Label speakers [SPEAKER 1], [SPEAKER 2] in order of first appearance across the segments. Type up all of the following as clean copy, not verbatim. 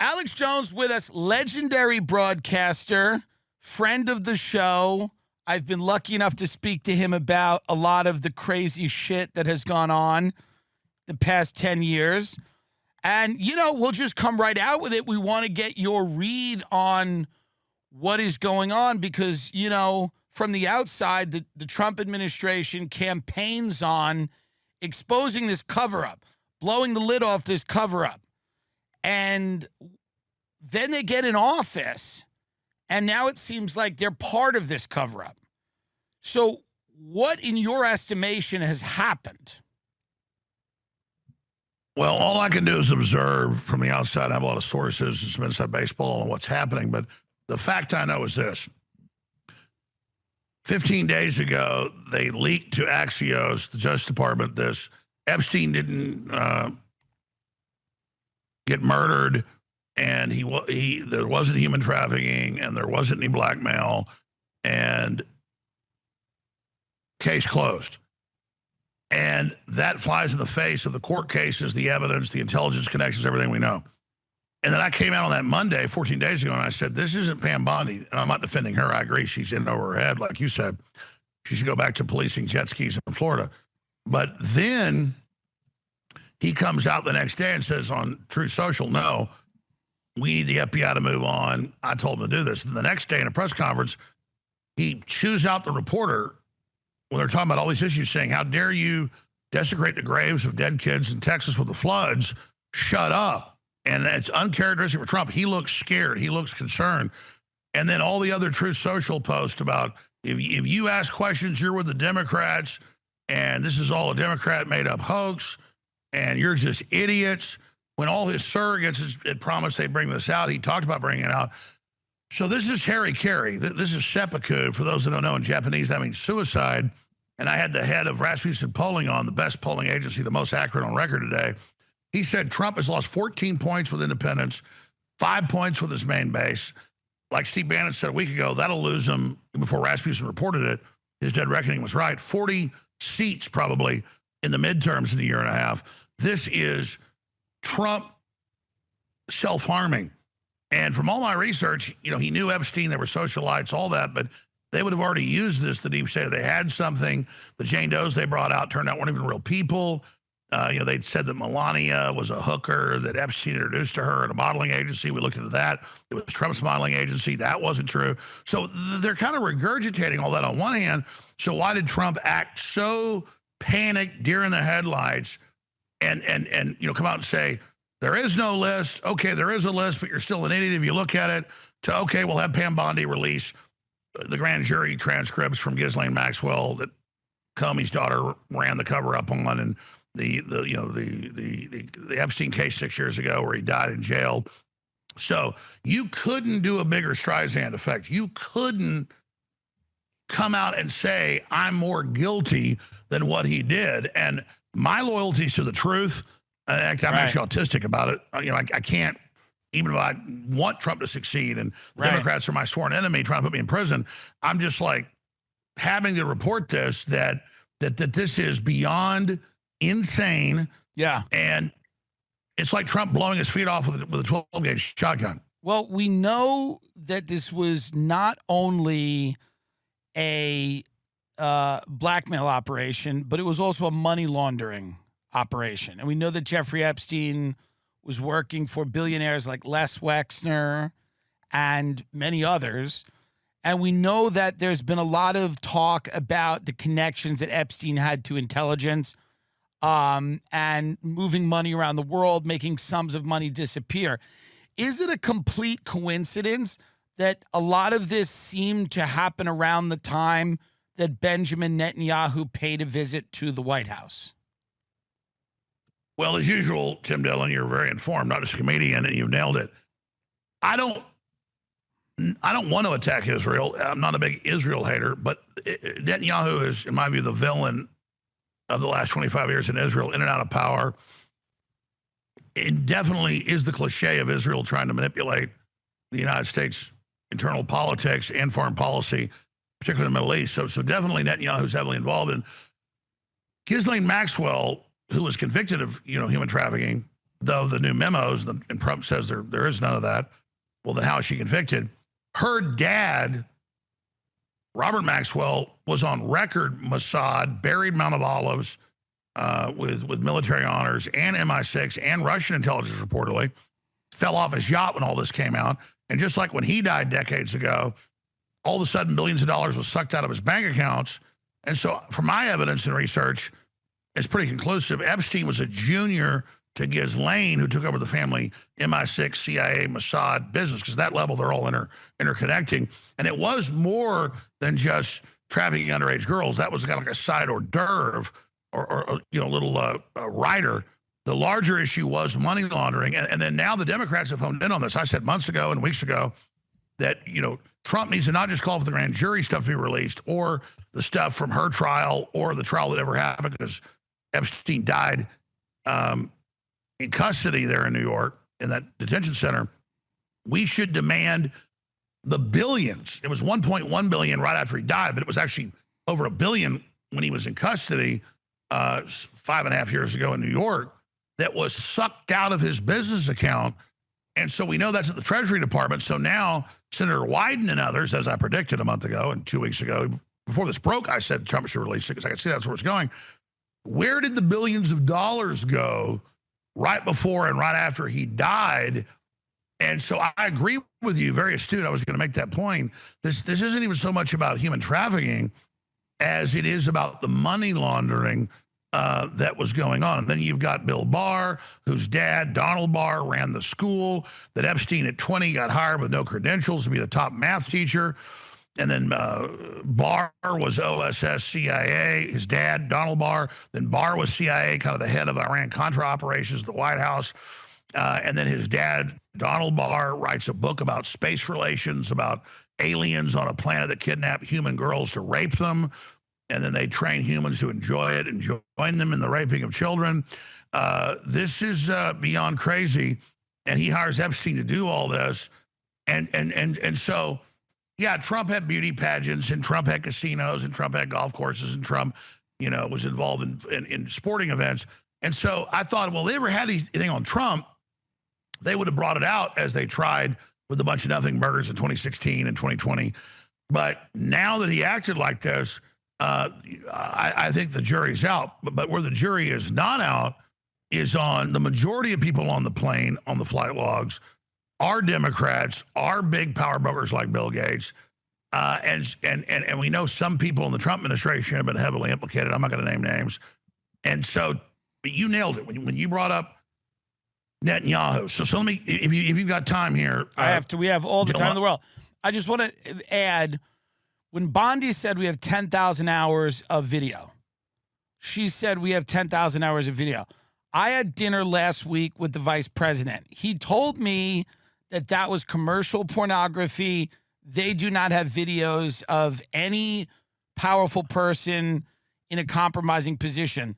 [SPEAKER 1] Alex Jones with us, legendary broadcaster, friend of the show. I've been lucky enough to speak to him about a lot of the crazy shit that has gone on the past 10 years. And, we'll just come right out with it. We want to get your read on what is going on because, from the outside, the Trump administration campaigns on exposing this cover-up, blowing the lid off this cover-up. And then they get in office, and now it seems like they're part of this cover-up. So what, in your estimation, has happened?
[SPEAKER 2] Well, all I can do is observe from the outside. I have a lot of sources and some inside baseball on what's happening. But the fact I know is this. 15 days ago, they leaked to Axios, the Justice Department, this. Epstein didn't get murdered, and there wasn't human trafficking, and there wasn't any blackmail, and case closed. And that flies in the face of the court cases, the evidence, the intelligence connections, everything we know. And then I came out on that Monday, 14 days ago, and I said, this isn't Pam Bondi. And I'm not defending her. I agree. She's in over her head, like you said. She should go back to policing jet skis in Florida. But then he comes out the next day and says on True Social, no, we need the FBI to move on. I told him to do this. And the next day in a press conference, he chews out the reporter when they're talking about all these issues, saying, how dare you desecrate the graves of dead kids in Texas with the floods? Shut up. And it's uncharacteristic for Trump. He looks scared. He looks concerned. And then all the other Truth Social posts about if you ask questions, you're with the Democrats, and this is all a Democrat made-up hoax, and you're just idiots. When all his surrogates had promised they'd bring this out, he talked about bringing it out. So this is Harry-Carry. This is seppuku. For those that don't know, in Japanese, that means suicide. And I had the head of Rasmussen Polling on, the best polling agency, the most accurate on record today. He said Trump has lost 14 points with independents, 5 points with his main base. Like Steve Bannon said a week ago, that'll lose him, before Rasmussen reported it, his dead reckoning was right, 40 seats probably in the midterms in a year and a half. This is Trump self-harming. And from all my research, he knew Epstein, there were socialites, all that, but they would have already used this, the deep state. They had something. The Jane Does they brought out turned out weren't even real people. They'd said that Melania was a hooker that Epstein introduced to her at a modeling agency. We looked into that. It was Trump's modeling agency. That wasn't true. So they're kind of regurgitating all that on one hand. So why did Trump act so panicked, deer in the headlights, and come out and say, there is no list. Okay, there is a list, but you're still an idiot if you look at it, to, okay, we'll have Pam Bondi release the grand jury transcripts from Ghislaine Maxwell that Comey's daughter ran the cover up on, and the Epstein case 6 years ago where he died in jail. So you couldn't do a bigger Streisand effect. You couldn't come out and say, I'm more guilty than what he did. And my loyalty is to the truth. I'm actually autistic about it. I can't, even if I want Trump to succeed and Democrats are my sworn enemy trying to put me in prison, I'm just like having to report this, that this is beyond insane. Yeah. And it's like Trump blowing his feet off with a 12-gauge shotgun.
[SPEAKER 1] Well, we know that this was not only a blackmail operation, but it was also a money laundering operation. And we know that Jeffrey Epstein was working for billionaires like Les Wexner and many others. And we know that there's been a lot of talk about the connections that Epstein had to intelligence, and moving money around the world, making sums of money disappear. Is it a complete coincidence that a lot of this seemed to happen around the time that Benjamin Netanyahu paid a visit to the White House?
[SPEAKER 2] Well, as usual, Tim Dillon, you're very informed, not just a comedian, and you've nailed it. I don't want to attack Israel. I'm not a big Israel hater, but Netanyahu is, in my view, the villain of the last 25 years in Israel, in and out of power. It definitely is the cliche of Israel trying to manipulate the United States' internal politics and foreign policy, particularly in the Middle East. So definitely Netanyahu's heavily involved. In Ghislaine Maxwell, who was convicted of human trafficking, though the new memos, and Trump says there is none of that. Well, then how is she convicted? Her dad, Robert Maxwell, was on record Mossad, buried Mount of Olives with military honors and MI6 and Russian intelligence reportedly, fell off his yacht when all this came out. And just like when he died decades ago, all of a sudden billions of dollars was sucked out of his bank accounts. And so from my evidence and research, it's pretty conclusive. Epstein was a junior to Ghislaine, who took over the family MI6, CIA, Mossad business, because that level, they're all interconnecting. And it was more than just trafficking underage girls. That was kind of like a side hors d'oeuvre or little rider. The larger issue was money laundering. And then now the Democrats have honed in on this. I said months ago and weeks ago that, Trump needs to not just call for the grand jury stuff to be released or the stuff from her trial or the trial that ever happened because Epstein died in custody there in New York in that detention center. We should demand the billions. It was 1.1 billion right after he died, but it was actually over $1 billion when he was in custody 5.5 years ago in New York that was sucked out of his business account. And so we know that's at the Treasury Department. So now Senator Wyden and others, as I predicted a month ago and 2 weeks ago, before this broke, I said Trump should release it because I could see that's where it's going. Where did the billions of dollars go right before and right after he died? And so I agree with you, very astute. I was going to make that point. This isn't even so much about human trafficking as it is about the money laundering that was going on. And then you've got Bill Barr, whose dad, Donald Barr, ran the school that Epstein at 20 got hired with no credentials to be the top math teacher. And then Barr was OSS CIA, his dad, Donald Barr. Then Barr was CIA, kind of the head of Iran-Contra operations at the White House. And then his dad, Donald Barr, writes a book about space relations, about aliens on a planet that kidnap human girls to rape them. And then they train humans to enjoy it and join them in the raping of children. This is beyond crazy. And he hires Epstein to do all this. And so, yeah, Trump had beauty pageants and Trump had casinos and Trump had golf courses and Trump, was involved in sporting events. And so I thought, well, if they ever had anything on Trump, they would have brought it out as they tried with a bunch of nothing burgers in 2016 and 2020. But now that he acted like this, I think the jury's out. But where the jury is not out is on the majority of people on the plane, on the flight logs, are Democrats, are big power brokers like Bill Gates. And we know some people in the Trump administration have been heavily implicated. I'm not going to name names. And so you nailed it when you brought up Netanyahu. So let me, if you've got time here.
[SPEAKER 1] We have all the time in the world. I just want to add, when Bondi said we have 10,000 hours of video, she said we have 10,000 hours of video. I had dinner last week with the vice president. He told me that was commercial pornography. They do not have videos of any powerful person in a compromising position.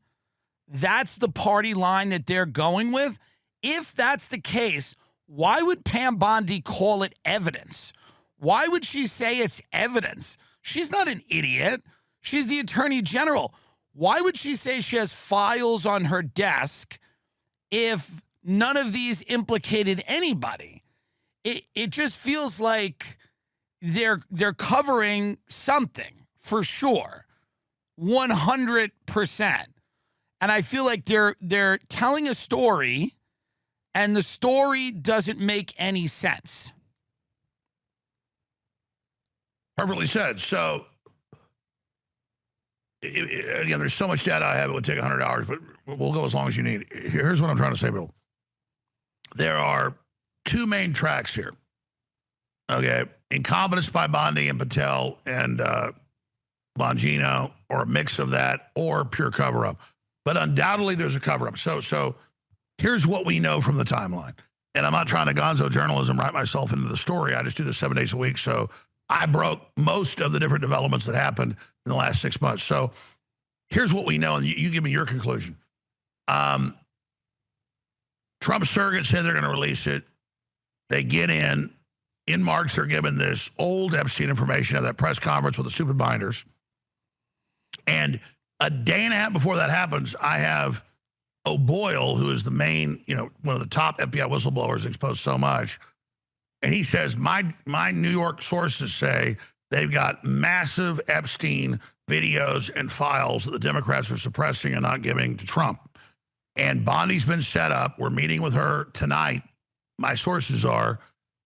[SPEAKER 1] That's the party line that they're going with. If that's the case, why would Pam Bondi call it evidence? Why would she say it's evidence? She's not an idiot. She's the attorney general. Why would she say she has files on her desk if none of these implicated anybody? It just feels like they're covering something for sure, 100%. And I feel like they're telling a story, and the story doesn't make any sense.
[SPEAKER 2] Perfectly said. So, again, there's so much data I have, it would take 100 hours, but we'll go as long as you need. Here's what I'm trying to say, Bill. There are two main tracks here. Okay. Incompetence by Bondi and Patel and Bongino, or a mix of that, or pure cover-up. But undoubtedly, there's a cover-up. So here's what we know from the timeline. And I'm not trying to gonzo journalism, write myself into the story. I just do this 7 days a week. So I broke most of the different developments that happened in the last 6 months. So here's what we know, and you give me your conclusion. Trump's surrogates say they're going to release it. They get in March, they're given this old Epstein information at that press conference with the stupid binders. And a day and a half before that happens, I have O'Boyle, who is the main, one of the top FBI whistleblowers, exposed so much. And he says, my New York sources say they've got massive Epstein videos and files that the Democrats are suppressing and not giving to Trump. And Bondi's been set up. We're meeting with her tonight, my sources are,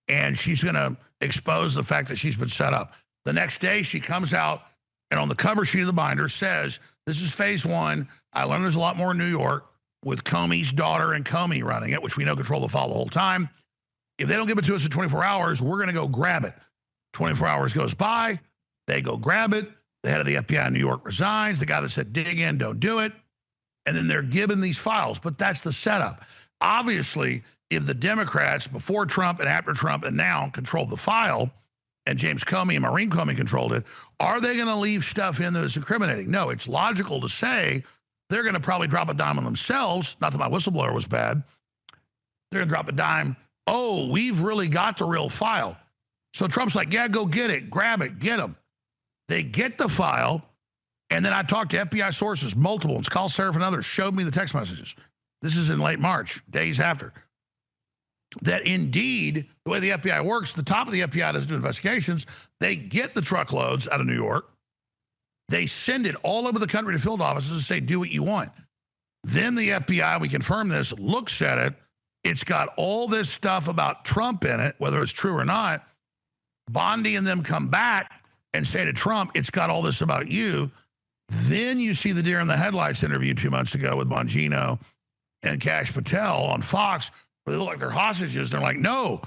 [SPEAKER 2] and she's going to expose the fact that she's been set up. The next day, she comes out and on the cover sheet of the binder says, this is phase one. I learned there's a lot more in New York with Comey's daughter and Comey running it, which we know control the file the whole time. If they don't give it to us in 24 hours, we're going to go grab it. 24 hours goes by. They go grab it. The head of the FBI in New York resigns. The guy that said dig in, don't do it. And then they're given these files. But that's the setup. Obviously, if the Democrats before Trump and after Trump and now controlled the file, and James Comey and Maureen Comey controlled it, are they going to leave stuff in that's incriminating? No, it's logical to say they're going to probably drop a dime on themselves. Not that my whistleblower was bad. They're going to drop a dime. Oh, we've really got the real file. So Trump's like, yeah, go get it. Grab it. Get them. They get the file. And then I talked to FBI sources, multiple ones, Carl Serif and others, showed me the text messages. This is in late March, days after. That indeed, the way the FBI works, the top of the FBI doesn't do investigations. They get the truckloads out of New York. They send it all over the country to field offices and say, do what you want. Then the FBI, we confirm this, looks at it. It's got all this stuff about Trump in it, whether it's true or not. Bondi and them come back and say to Trump, it's got all this about you. Then you see the deer in the headlights interview 2 months ago with Bongino and Kash Patel on Fox, where they look like they're hostages. They're like, no,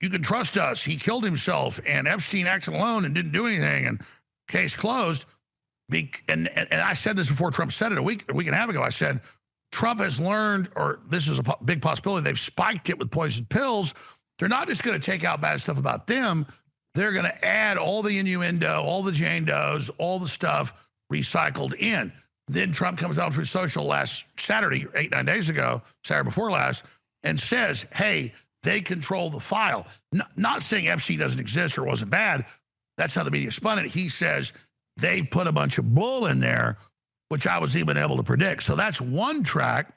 [SPEAKER 2] you can trust us. He killed himself, and Epstein acted alone and didn't do anything, and case closed. And I said this before Trump said it a week and a half ago. I said, Trump has learned, or this is a big possibility, they've spiked it with poison pills. They're not just going to take out bad stuff about them. They're going to add all the innuendo, all the Jane Does, all the stuff recycled in. Then Trump comes out through social last Saturday, 8-9 days ago, Saturday before last, and says, hey, they control the file. Not saying Epstein doesn't exist or wasn't bad. That's how the media spun it. He says they put a bunch of bull in there, which I was even able to predict. So that's one track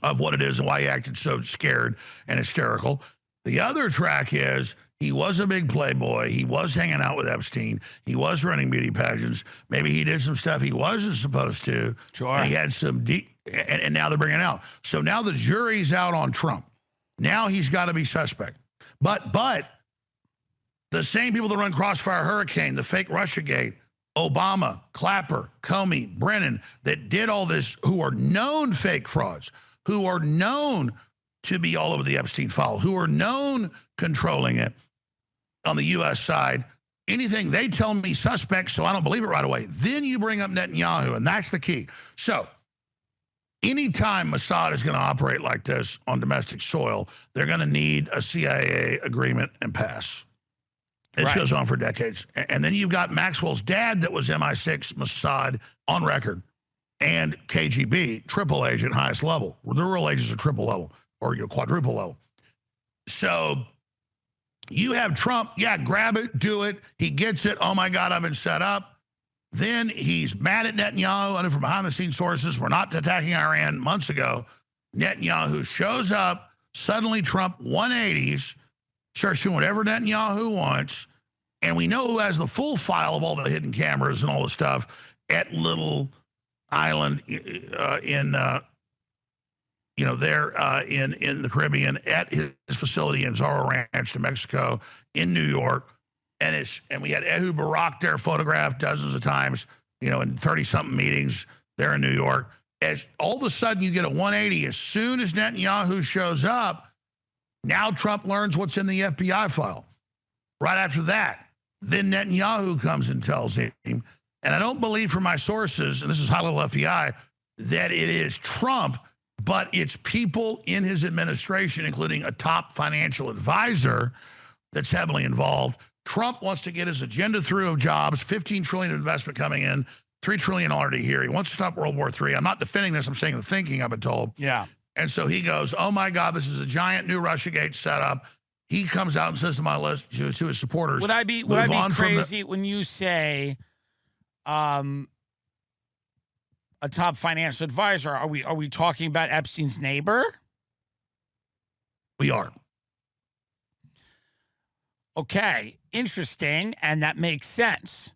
[SPEAKER 2] of what it is and why he acted so scared and hysterical. The other track is he was a big playboy. He was hanging out with Epstein. He was running beauty pageants. Maybe he did some stuff he wasn't supposed to.
[SPEAKER 1] Sure.
[SPEAKER 2] And he had some and now they're bringing it out. So now the jury's out on Trump. Now he's got to be suspect. But the same people that run Crossfire Hurricane, the fake Russiagate, Obama, Clapper, Comey, Brennan, that did all this, who are known fake frauds, who are known to be all over the Epstein file, who are known controlling it on the U.S. side, anything they tell me suspect, so I don't believe it right away. Then you bring up Netanyahu, and that's the key. So anytime Mossad is going to operate like this on domestic soil, they're going to need a CIA agreement and pass. This goes on for decades. And then you've got Maxwell's dad that was MI6, Mossad on record, and KGB, triple agent, highest level. The real agents are triple level or quadruple level. So you have Trump, grab it, do it. He gets it. Oh, my God, I've been set up. Then he's mad at Netanyahu. I know from behind-the-scenes sources, we're not attacking Iran months ago. Netanyahu shows up. Suddenly Trump 180s, starts doing whatever Netanyahu wants. And we know who has the full file of all the hidden cameras and all the stuff at Little Island in the Caribbean, at his facility in Zorro Ranch, New Mexico, in New York. And we had Ehud Barak there photographed dozens of times, in 30-something meetings there in New York. As all of a sudden you get a 180, as soon as Netanyahu shows up, now Trump learns what's in the FBI file. Right after that, then Netanyahu comes and tells him, and I don't believe from my sources, and this is high-level FBI, that it is Trump, but it's people in his administration, including a top financial advisor that's heavily involved. Trump wants to get his agenda through of jobs, $15 trillion investment coming in, $3 trillion already here. He wants to stop World War III. I'm not defending this. I'm saying the thinking, I've been told.
[SPEAKER 1] Yeah.
[SPEAKER 2] And so he goes, oh, my God, this is a giant new Russiagate setup. He comes out and says to my list, to his supporters.
[SPEAKER 1] Would I be crazy when you say, a top financial advisor. Are we talking about Epstein's neighbor?
[SPEAKER 2] We are.
[SPEAKER 1] Okay, interesting, and that makes sense.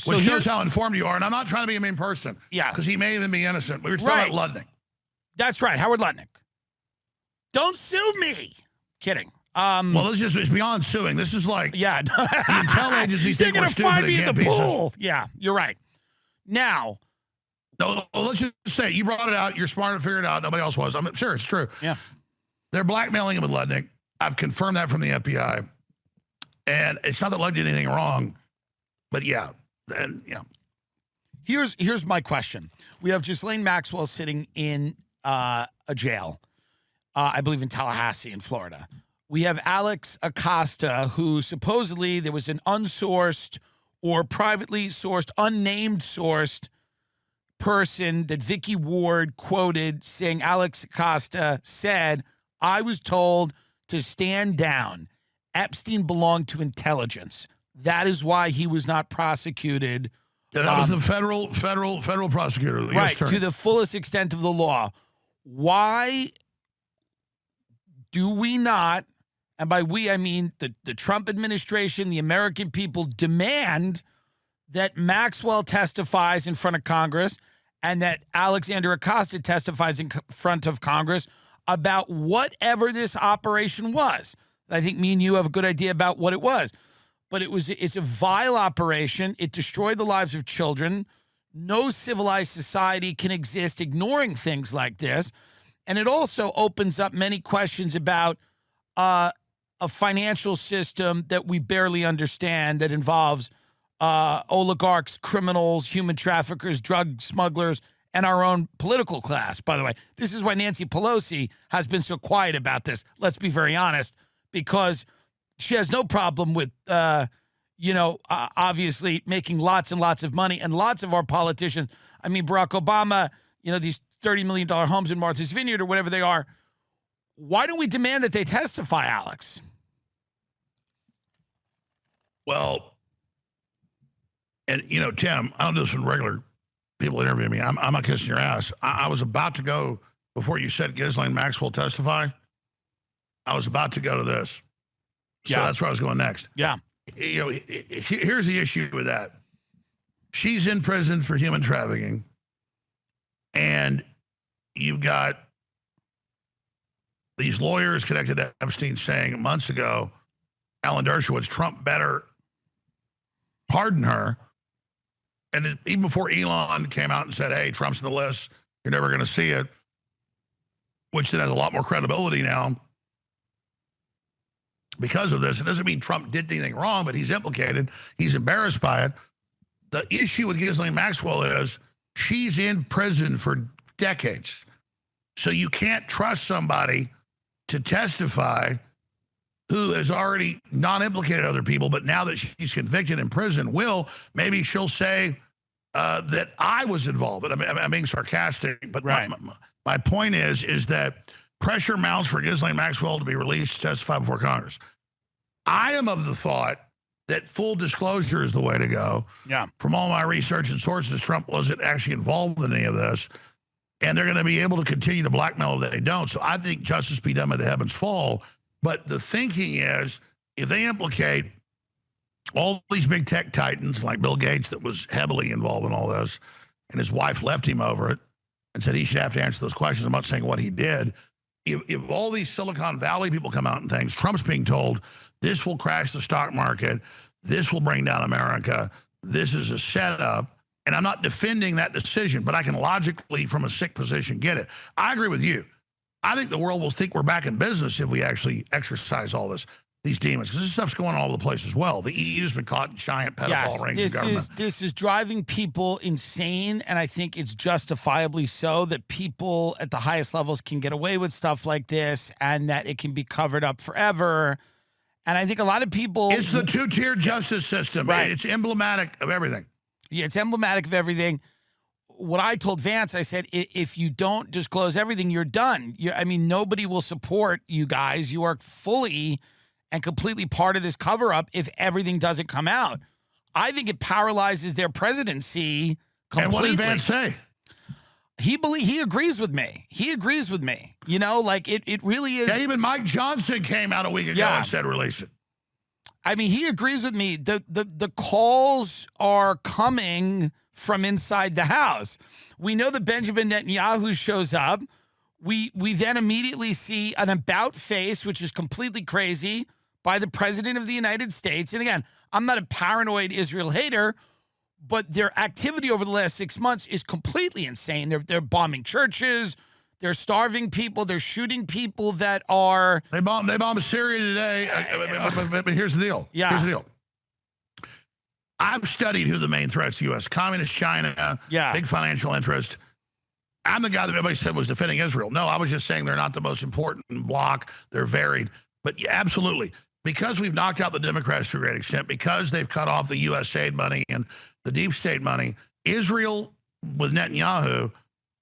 [SPEAKER 2] Which shows how informed you are, and I'm not trying to be a mean person.
[SPEAKER 1] Yeah.
[SPEAKER 2] Because he may even be innocent. We were talking about Lutnick.
[SPEAKER 1] That's right, Howard Lutnick. Don't sue me. Kidding.
[SPEAKER 2] Well, it's beyond suing. This is like
[SPEAKER 1] the
[SPEAKER 2] intel agencies
[SPEAKER 1] they're
[SPEAKER 2] think we're
[SPEAKER 1] gonna
[SPEAKER 2] stupid.
[SPEAKER 1] find me in the pool.
[SPEAKER 2] So.
[SPEAKER 1] Yeah, you're right. Now,
[SPEAKER 2] no, well, let's just say you brought it out. You're smart to figure it out. Nobody else was. I'm sure it's true.
[SPEAKER 1] Yeah,
[SPEAKER 2] they're blackmailing him with Lutnick. I've confirmed that from the FBI, and it's not that Lutnick did anything wrong, but
[SPEAKER 1] Here's my question. We have Ghislaine Maxwell sitting in a jail, I believe in Tallahassee in Florida. We have Alex Acosta, who supposedly there was an unsourced or privately sourced, unnamed sourced person that Vicky Ward quoted saying Alex Acosta said, "I was told to stand down. Epstein belonged to intelligence. That is why he was not prosecuted."
[SPEAKER 2] Yeah, that was the federal prosecutor, the
[SPEAKER 1] right,
[SPEAKER 2] US
[SPEAKER 1] to the fullest extent of the law. Why do we not, and by we I mean the Trump administration, the American people, demand that Maxwell testifies in front of Congress and that Alexander Acosta testifies in front of Congress about whatever this operation was? I think me and you have a good idea about what it was. But it's a vile operation. It destroyed the lives of children. No civilized society can exist ignoring things like this. And it also opens up many questions about a financial system that we barely understand that involves oligarchs, criminals, human traffickers, drug smugglers, and our own political class, by the way. This is why Nancy Pelosi has been so quiet about this. Let's be very honest, because she has no problem with, obviously making lots and lots of money. And lots of our politicians, I mean, Barack Obama, these $30 million homes in Martha's Vineyard or whatever they are. Why don't we demand that they testify, Alex?
[SPEAKER 2] Well, and, Tim, I don't do this when regular people interview me. I'm not kissing your ass. I was about to go, before you said Ghislaine Maxwell testify, I was about to go to this. So that's where I was going next.
[SPEAKER 1] Yeah.
[SPEAKER 2] Here's the issue with that. She's in prison for human trafficking. And you've got these lawyers connected to Epstein saying months ago, Alan Dershowitz, Trump better pardon her. And even before Elon came out and said, hey, Trump's in the list, you're never going to see it, which then has a lot more credibility now. Because of this, it doesn't mean Trump did anything wrong, but he's implicated. He's embarrassed by it. The issue with Ghislaine Maxwell is she's in prison for decades. So you can't trust somebody to testify who has already not implicated other people, but now that she's convicted in prison, maybe she'll say that I was involved. But I'm being sarcastic. But
[SPEAKER 1] right.
[SPEAKER 2] my point is that pressure mounts for Ghislaine Maxwell to be released to testify before Congress. I am of the thought that full disclosure is the way to go.
[SPEAKER 1] Yeah.
[SPEAKER 2] From all my research and sources, Trump wasn't actually involved in any of this. And they're going to be able to continue to blackmail if they don't. So I think justice be done by the heavens fall. But the thinking is, if they implicate all these big tech titans like Bill Gates that was heavily involved in all this, and his wife left him over it and said he should have to answer those questions. I'm not saying what he did. If all these Silicon Valley people come out and things, Trump's being told this will crash the stock market, this will bring down America, this is a setup, and I'm not defending that decision, but I can logically, from a sick position, get it. I agree with you. I think the world will think we're back in business if we actually exercise all these demons, because this stuff's going all over the place as well. The EU's been caught in giant pedophile rings of government.
[SPEAKER 1] This is driving people insane, and I think it's justifiably so that people at the highest levels can get away with stuff like this and that it can be covered up forever. And I think a lot of people...
[SPEAKER 2] It's the two-tier justice system.
[SPEAKER 1] Right.
[SPEAKER 2] It's emblematic of everything.
[SPEAKER 1] Yeah, it's emblematic of everything. What I told Vance, I said, if you don't disclose everything, you're done. Nobody will support you guys. You are fully and completely part of this cover-up if everything doesn't come out. I think it paralyzes their presidency
[SPEAKER 2] And what did
[SPEAKER 1] completely.
[SPEAKER 2] Vance say?
[SPEAKER 1] He agrees with me. He agrees with me. You know, like it really is.
[SPEAKER 2] Yeah, even Mike Johnson came out a week ago and said release it.
[SPEAKER 1] I mean, he agrees with me. The calls are coming from inside the house. We know that Benjamin Netanyahu shows up. We then immediately see an about face, which is completely crazy, by the president of the United States. And again, I'm not a paranoid Israel hater, but their activity over the last 6 months is completely insane. They're bombing churches. They're starving people. They're shooting people that are...
[SPEAKER 2] They bombed Syria today. But here's the deal.
[SPEAKER 1] Yeah.
[SPEAKER 2] Here's the deal. I've studied who the main threats to U.S. Communist China, big financial interest. I'm the guy that everybody said was defending Israel. No, I was just saying they're not the most important bloc. They're varied. But yeah, absolutely. Because we've knocked out the Democrats to a great extent, because they've cut off the U.S. aid money and the deep state money, Israel, with Netanyahu,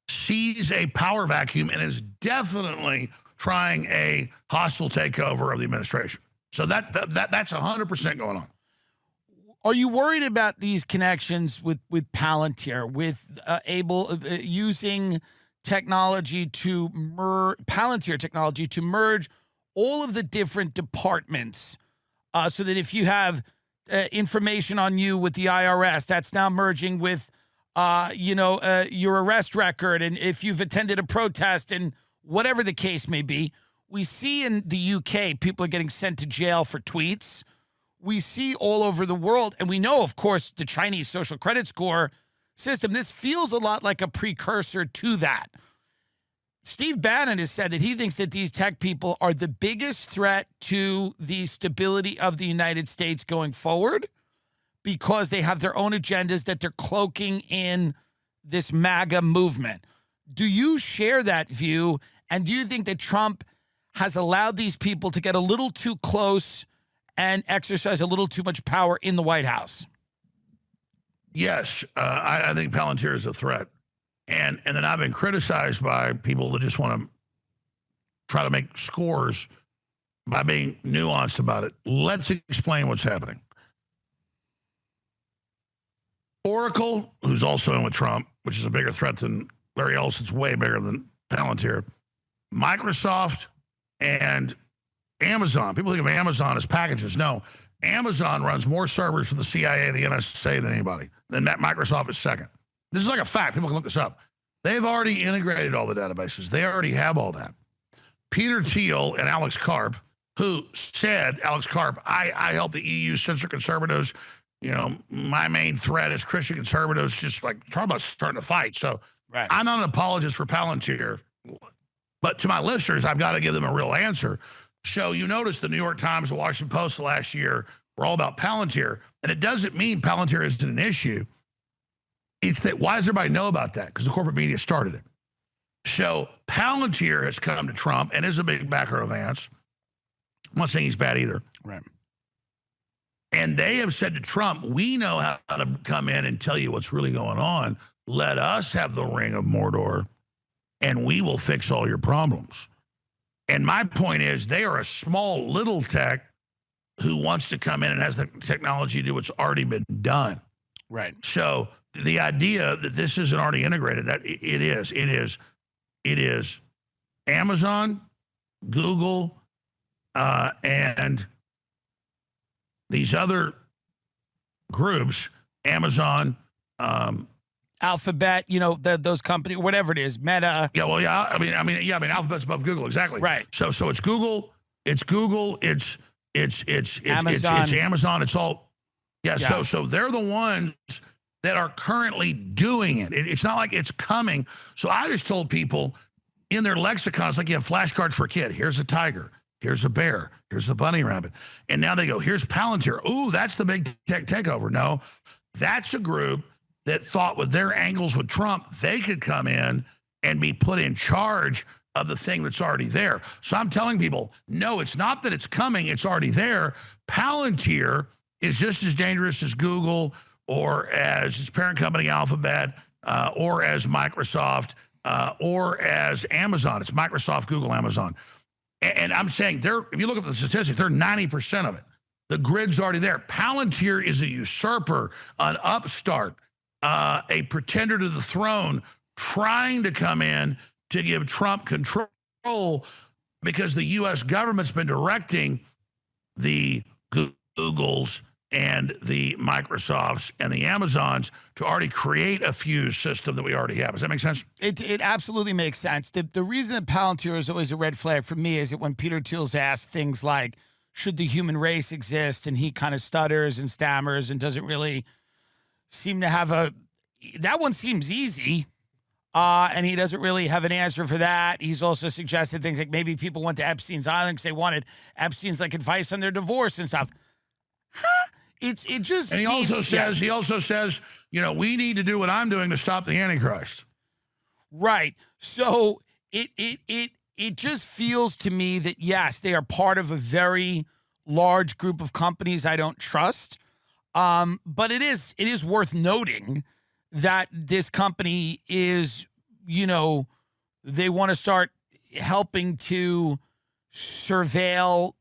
[SPEAKER 2] sees a power vacuum and is definitely trying a hostile takeover of the administration. So that's 100% going on.
[SPEAKER 1] Are you worried about these connections with Palantir, with using technology to Palantir technology to merge all of the different departments, so that if you have information on you with the IRS, that's now merging with your arrest record, and if you've attended a protest and whatever the case may be. We see in the UK people are getting sent to jail for tweets. We see all over the world, and we know, of course, the Chinese social credit score system. This feels a lot like a precursor to that. Steve Bannon has said that he thinks that these tech people are the biggest threat to the stability of the United States going forward, because they have their own agendas that they're cloaking in this MAGA movement. Do you share that view? And do you think that Trump has allowed these people to get a little too close and exercise a little too much power in the White House?
[SPEAKER 2] Yes, I think Palantir is a threat. And then I've been criticized by people that just want to try to make scores by being nuanced about it. Let's explain what's happening. Oracle, who's also in with Trump, which is a bigger threat than Larry Ellison's, way bigger than Palantir, Microsoft, and Amazon. People think of Amazon as packages. No, Amazon runs more servers for the CIA, the NSA than anybody. Then Microsoft is second. This is like a fact. People can look this up. They've already integrated all the databases. They already have all that. Peter Thiel and Alex Karp, who said, Alex Karp, I help the EU censor conservatives. You know, my main threat is Christian conservatives, just like talking about starting to fight. So I'm not an apologist for Palantir, but to my listeners, I've got to give them a real answer. So you notice the New York Times, the Washington Post last year were all about Palantir, and it doesn't mean Palantir isn't an issue. It's that, why does everybody know about that? Because the corporate media started it. So Palantir has come to Trump and is a big backer of Vance. I'm not saying he's bad either.
[SPEAKER 1] Right.
[SPEAKER 2] And they have said to Trump, we know how to come in and tell you what's really going on. Let us have the ring of Mordor, and we will fix all your problems. And my point is, they are a small little tech who wants to come in and has the technology to do what's already been done.
[SPEAKER 1] Right.
[SPEAKER 2] So the idea that this isn't already integrated, that it is Amazon, Google, and these other groups, Amazon,
[SPEAKER 1] Alphabet, those companies, whatever it is, Meta.
[SPEAKER 2] Yeah, well, yeah. I mean, Alphabet's above Google, exactly.
[SPEAKER 1] Right.
[SPEAKER 2] So it's Google, it's Amazon. It's Amazon. It's all. Yeah. So they're the ones that are currently doing it. It's not like it's coming. So I just told people in their lexicon, it's like you have flashcards for a kid. Here's a tiger. Here's a bear. Here's a bunny rabbit. And now they go, here's Palantir. Ooh, that's the big tech takeover. No, that's a group that thought with their angles with Trump, they could come in and be put in charge of the thing that's already there. So I'm telling people, no, it's not that it's coming. It's already there. Palantir is just as dangerous as Google or as its parent company, Alphabet, or as Microsoft, or as Amazon. It's Microsoft, Google, Amazon. And I'm saying if you look at the statistics, they're 90% of it. The grid's already there. Palantir is a usurper, an upstart. a pretender to the throne trying to come in to give Trump control because the U.S. government's been directing the Googles and the Microsofts and the Amazons to already create a fuse system that we already have. Does that make sense?
[SPEAKER 1] It absolutely makes sense. The reason that Palantir is always a red flag for me is that when Peter Thiel's asked things like, should the human race exist? And he kind of stutters and stammers and doesn't really seem to have that one seems easy. And he doesn't really have an answer for that. He's also suggested things like maybe people went to Epstein's island because they wanted Epstein's like advice on their divorce and stuff. Huh? It just
[SPEAKER 2] and he
[SPEAKER 1] seems,
[SPEAKER 2] also says, we need to do what I'm doing to stop the Antichrist.
[SPEAKER 1] Right. So it just feels to me that yes, they are part of a very large group of companies I don't trust. But it is worth noting that this company is, they want to start helping to surveil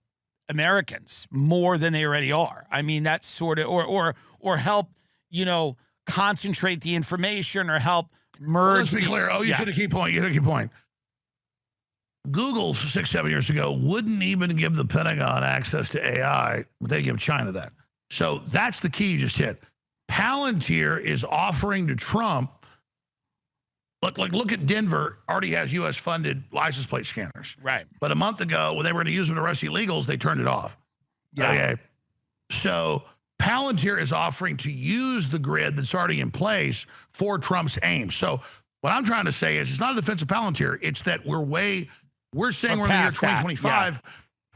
[SPEAKER 1] Americans more than they already are. I mean, that's sort of, or help, concentrate the information or help merge.
[SPEAKER 2] Let's be clear. You hit a key point. You hit a key point. Google 6-7 years ago wouldn't even give the Pentagon access to AI, but they give China that. So that's the key you just hit. Palantir is offering to Trump, look at Denver, already has U.S. funded license plate scanners.
[SPEAKER 1] Right.
[SPEAKER 2] But a month ago, when they were going to use them to arrest illegals, they turned it off.
[SPEAKER 1] Yeah.
[SPEAKER 2] Okay. So Palantir is offering to use the grid that's already in place for Trump's aims. So what I'm trying to say is it's not a defense of Palantir. It's that we're saying we're in the year 2025. Yeah.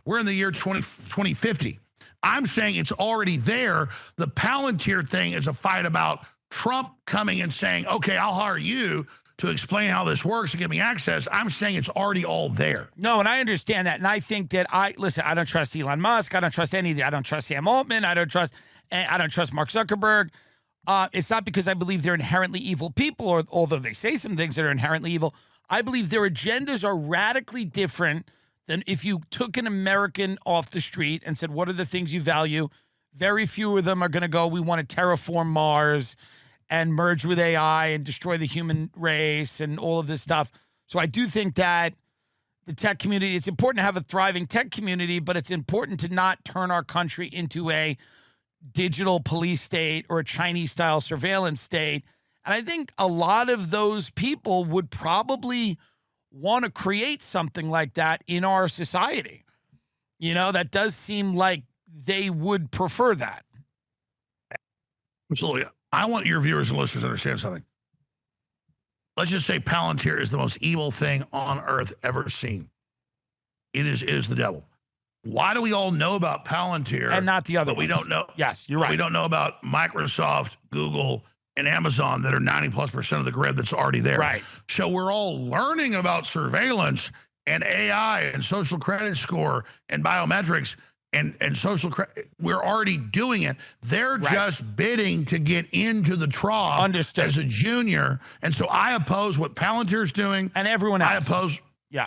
[SPEAKER 2] We're in the year 2050. I'm saying it's already there. The Palantir thing is a fight about Trump coming and saying, okay, I'll hire you to explain how this works and give me access. I'm saying it's already all there.
[SPEAKER 1] No, and I understand that. And I think that I don't trust Elon Musk. I don't trust any of the, I don't trust Sam Altman. I don't trust Mark Zuckerberg. It's not because I believe they're inherently evil people, or although they say some things that are inherently evil. I believe their agendas are radically different than if you took an American off the street and said, what are the things you value? Very few of them are going to go, we want to terraform Mars and merge with AI and destroy the human race and all of this stuff. So I do think that the tech community, it's important to have a thriving tech community, but it's important to not turn our country into a digital police state or a Chinese-style surveillance state. And I think a lot of those people would probably want to create something like that in our society. That does seem like they would prefer that.
[SPEAKER 2] Absolutely. I want your viewers and listeners to understand something. Let's just say Palantir is the most evil thing on earth ever seen. It is the devil. Why do we all know about Palantir
[SPEAKER 1] and not the other ones?
[SPEAKER 2] We don't know.
[SPEAKER 1] Yes, you're right.
[SPEAKER 2] We don't know about Microsoft, Google, and Amazon that are 90+% of the grid that's already there.
[SPEAKER 1] Right.
[SPEAKER 2] So we're all learning about surveillance and AI and social credit score and biometrics and social credit. We're already doing it. They're just bidding to get into the trough.
[SPEAKER 1] Understood.
[SPEAKER 2] As a junior. And so I oppose what Palantir's doing.
[SPEAKER 1] And everyone else.
[SPEAKER 2] I oppose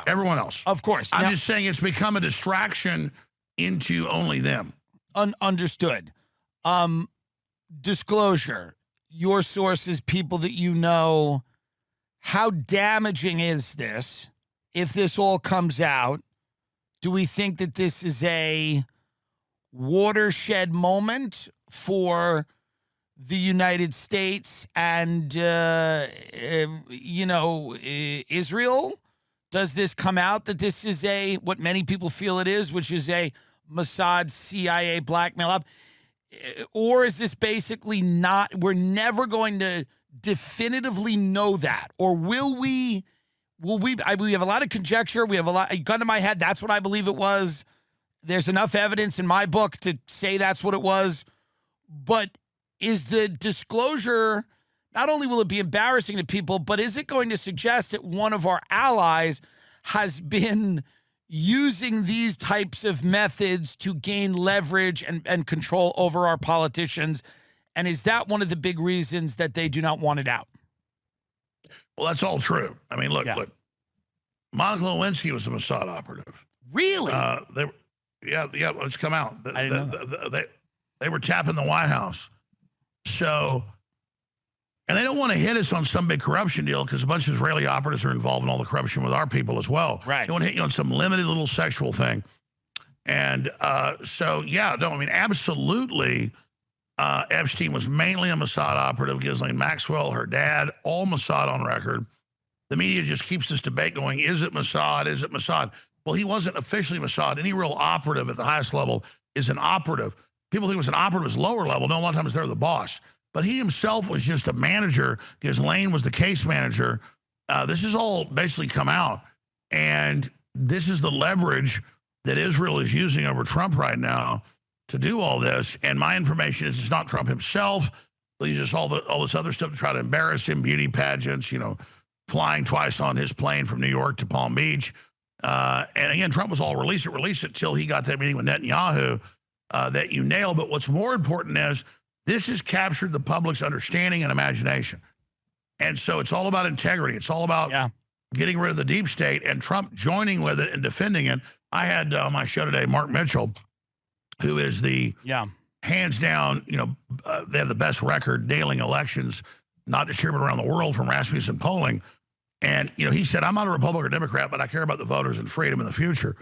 [SPEAKER 2] everyone else.
[SPEAKER 1] Of course.
[SPEAKER 2] I'm just saying it's become a distraction into only them.
[SPEAKER 1] Understood. Disclosure. Your sources, people that you know, how damaging is this if this all comes out? Do we think that this is a watershed moment for the United States and, Israel? Does this come out that this is what many people feel it is, which is a Mossad CIA blackmail up? Or is this basically not, we're never going to definitively know that? Or will we we have a lot of conjecture. We have a lot, gun to my head, that's what I believe it was. There's enough evidence in my book to say that's what it was. But is the disclosure, not only will it be embarrassing to people, but is it going to suggest that one of our allies has been using these types of methods to gain leverage and control over our politicians? And is that one of the big reasons that they do not want it out?
[SPEAKER 2] Well, that's all true. I mean, look. Monica Lewinsky was a Mossad operative.
[SPEAKER 1] Really?
[SPEAKER 2] It's come out.
[SPEAKER 1] I didn't know that.
[SPEAKER 2] They were tapping the White House. So And they don't want to hit us on some big corruption deal because a bunch of Israeli operatives are involved in all the corruption with our people as well.
[SPEAKER 1] Right.
[SPEAKER 2] They want to hit you on some limited little sexual thing. And so, yeah, no, I mean, absolutely, Epstein was mainly a Mossad operative. Ghislaine Maxwell, her dad, all Mossad on record. The media just keeps this debate going, is it Mossad, is it Mossad? Well, he wasn't officially Mossad. Any real operative at the highest level is an operative. People think it was an operative at lower level. No, a lot of times they're the boss. But he himself was just a manager. Ghislaine was the case manager. This has all basically come out. And this is the leverage that Israel is using over Trump right now to do all this. And my information is it's not Trump himself. He's just all this other stuff to try to embarrass him, beauty pageants, you know, flying twice on his plane from New York to Palm Beach. And again, Trump was all release it till he got that meeting with Netanyahu that you nail. But what's more important is this has captured the public's understanding and imagination. And so it's all about integrity. It's all about getting rid of the deep state and Trump joining with it and defending it. I had on my show today, Mark Mitchell, who is the hands down, you know, they have the best record nailing elections, not distributed around the world from Rasmussen polling. And, you know, he said, I'm not a Republican or Democrat, but I care about the voters and freedom in the future.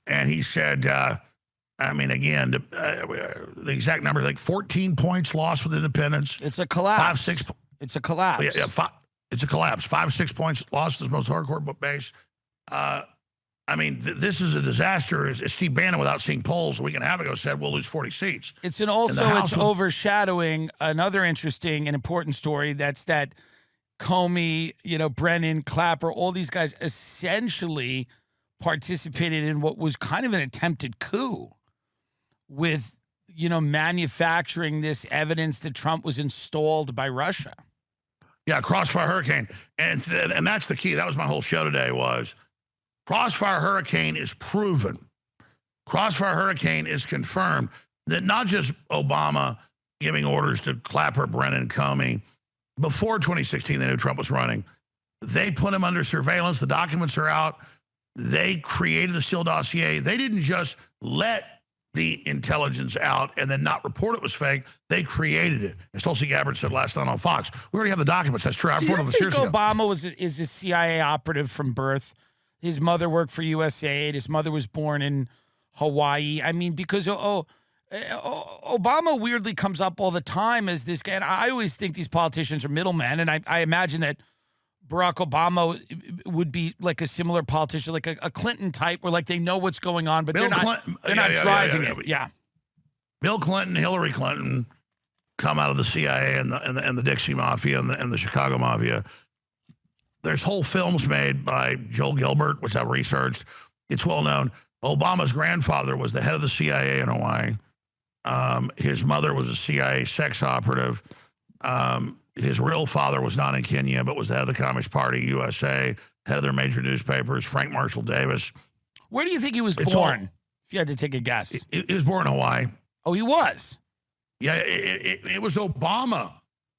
[SPEAKER 2] And he said, I mean, again, the exact number is like 14 points lost with independents.
[SPEAKER 1] It's a collapse.
[SPEAKER 2] 5, 6.
[SPEAKER 1] It's a collapse.
[SPEAKER 2] It's a collapse. 5, 6 points lost is most hardcore base. I mean, this is a disaster. As Steve Bannon, without seeing polls a week and a half ago, said we'll lose 40 seats.
[SPEAKER 1] It's overshadowing another interesting and important story. That's that Comey, you know, Brennan, Clapper, all these guys essentially participated in what was kind of an attempted coup with, you know, manufacturing this evidence that Trump was installed by Russia.
[SPEAKER 2] Yeah, Crossfire Hurricane. And that's the key. That was my whole show today was Crossfire Hurricane is proven. Crossfire Hurricane is confirmed that not just Obama giving orders to Clapper, Brennan, Comey. Before 2016, they knew Trump was running. They put him under surveillance. The documents are out. They created the Steele dossier. They didn't just let the intelligence out and then not report it was fake. They created it. As Tulsi Gabbard said last night on Fox, we already have the documents. That's true.
[SPEAKER 1] Do you think Obama is a CIA operative from birth? His mother worked for USAID. His mother was born in Hawaii. I mean, because Obama weirdly comes up all the time as this guy. And I always think these politicians are middlemen. And I imagine that Barack Obama would be like a similar politician, like a Clinton type, where like they know what's going on, but they're not driving it. Yeah.
[SPEAKER 2] Bill Clinton, Hillary Clinton come out of the CIA and the Dixie Mafia and the Chicago Mafia. There's whole films made by Joel Gilbert, which I've researched. It's well known. Obama's grandfather was the head of the CIA in Hawaii. His mother was a CIA sex operative. His real father was not in Kenya, but was the head of the Communist Party, USA, head of their major newspapers, Frank Marshall Davis.
[SPEAKER 1] Where do you think he was born, if you had to take a guess?
[SPEAKER 2] He was born in Hawaii.
[SPEAKER 1] Oh, he was?
[SPEAKER 2] Yeah, it was Obama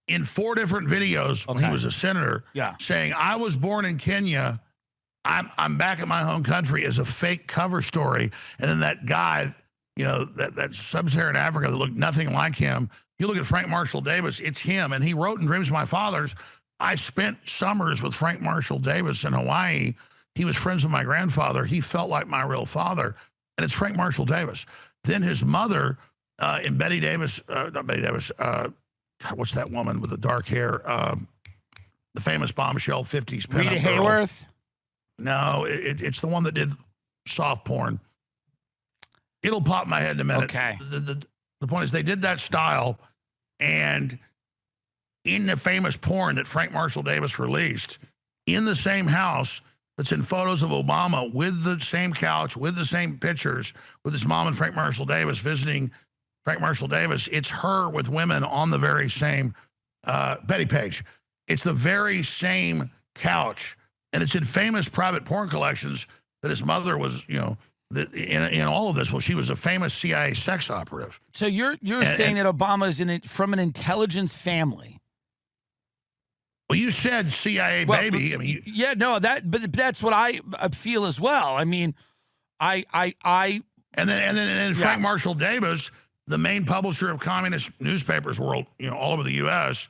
[SPEAKER 2] in 4 different videos when he was a senator saying, I was born in Kenya. I'm back in my home country as a fake cover story. And then that guy, you know, that sub-Saharan Africa that looked nothing like him. You look at Frank Marshall Davis, it's him. And he wrote in Dreams of My Fathers, I spent summers with Frank Marshall Davis in Hawaii. He was friends with my grandfather. He felt like my real father. And it's Frank Marshall Davis. Then his mother, and Betty Davis, not Betty Davis, God, what's that woman with the dark hair? The famous bombshell 50s.
[SPEAKER 1] Rita Hayworth?
[SPEAKER 2] No, it's the one that did soft porn. It'll pop in my head in a minute.
[SPEAKER 1] Okay.
[SPEAKER 2] The point is they did that style, and in the famous porn that Frank Marshall Davis released, in the same house that's in photos of Obama with the same couch, with the same pictures, with his mom and Frank Marshall Davis visiting Frank Marshall Davis, it's her with women on the very same, Betty Page. It's the very same couch. And it's in famous private porn collections that his mother was, you know, in all of this. Well, she was a famous CIA sex operative.
[SPEAKER 1] So you're saying that Obama is from an intelligence family?
[SPEAKER 2] Well, you said CIA baby. I mean,
[SPEAKER 1] but that's what I feel as well. I mean, and then Frank Marshall Davis, the main publisher of communist newspapers world, you know, all over the U.S.,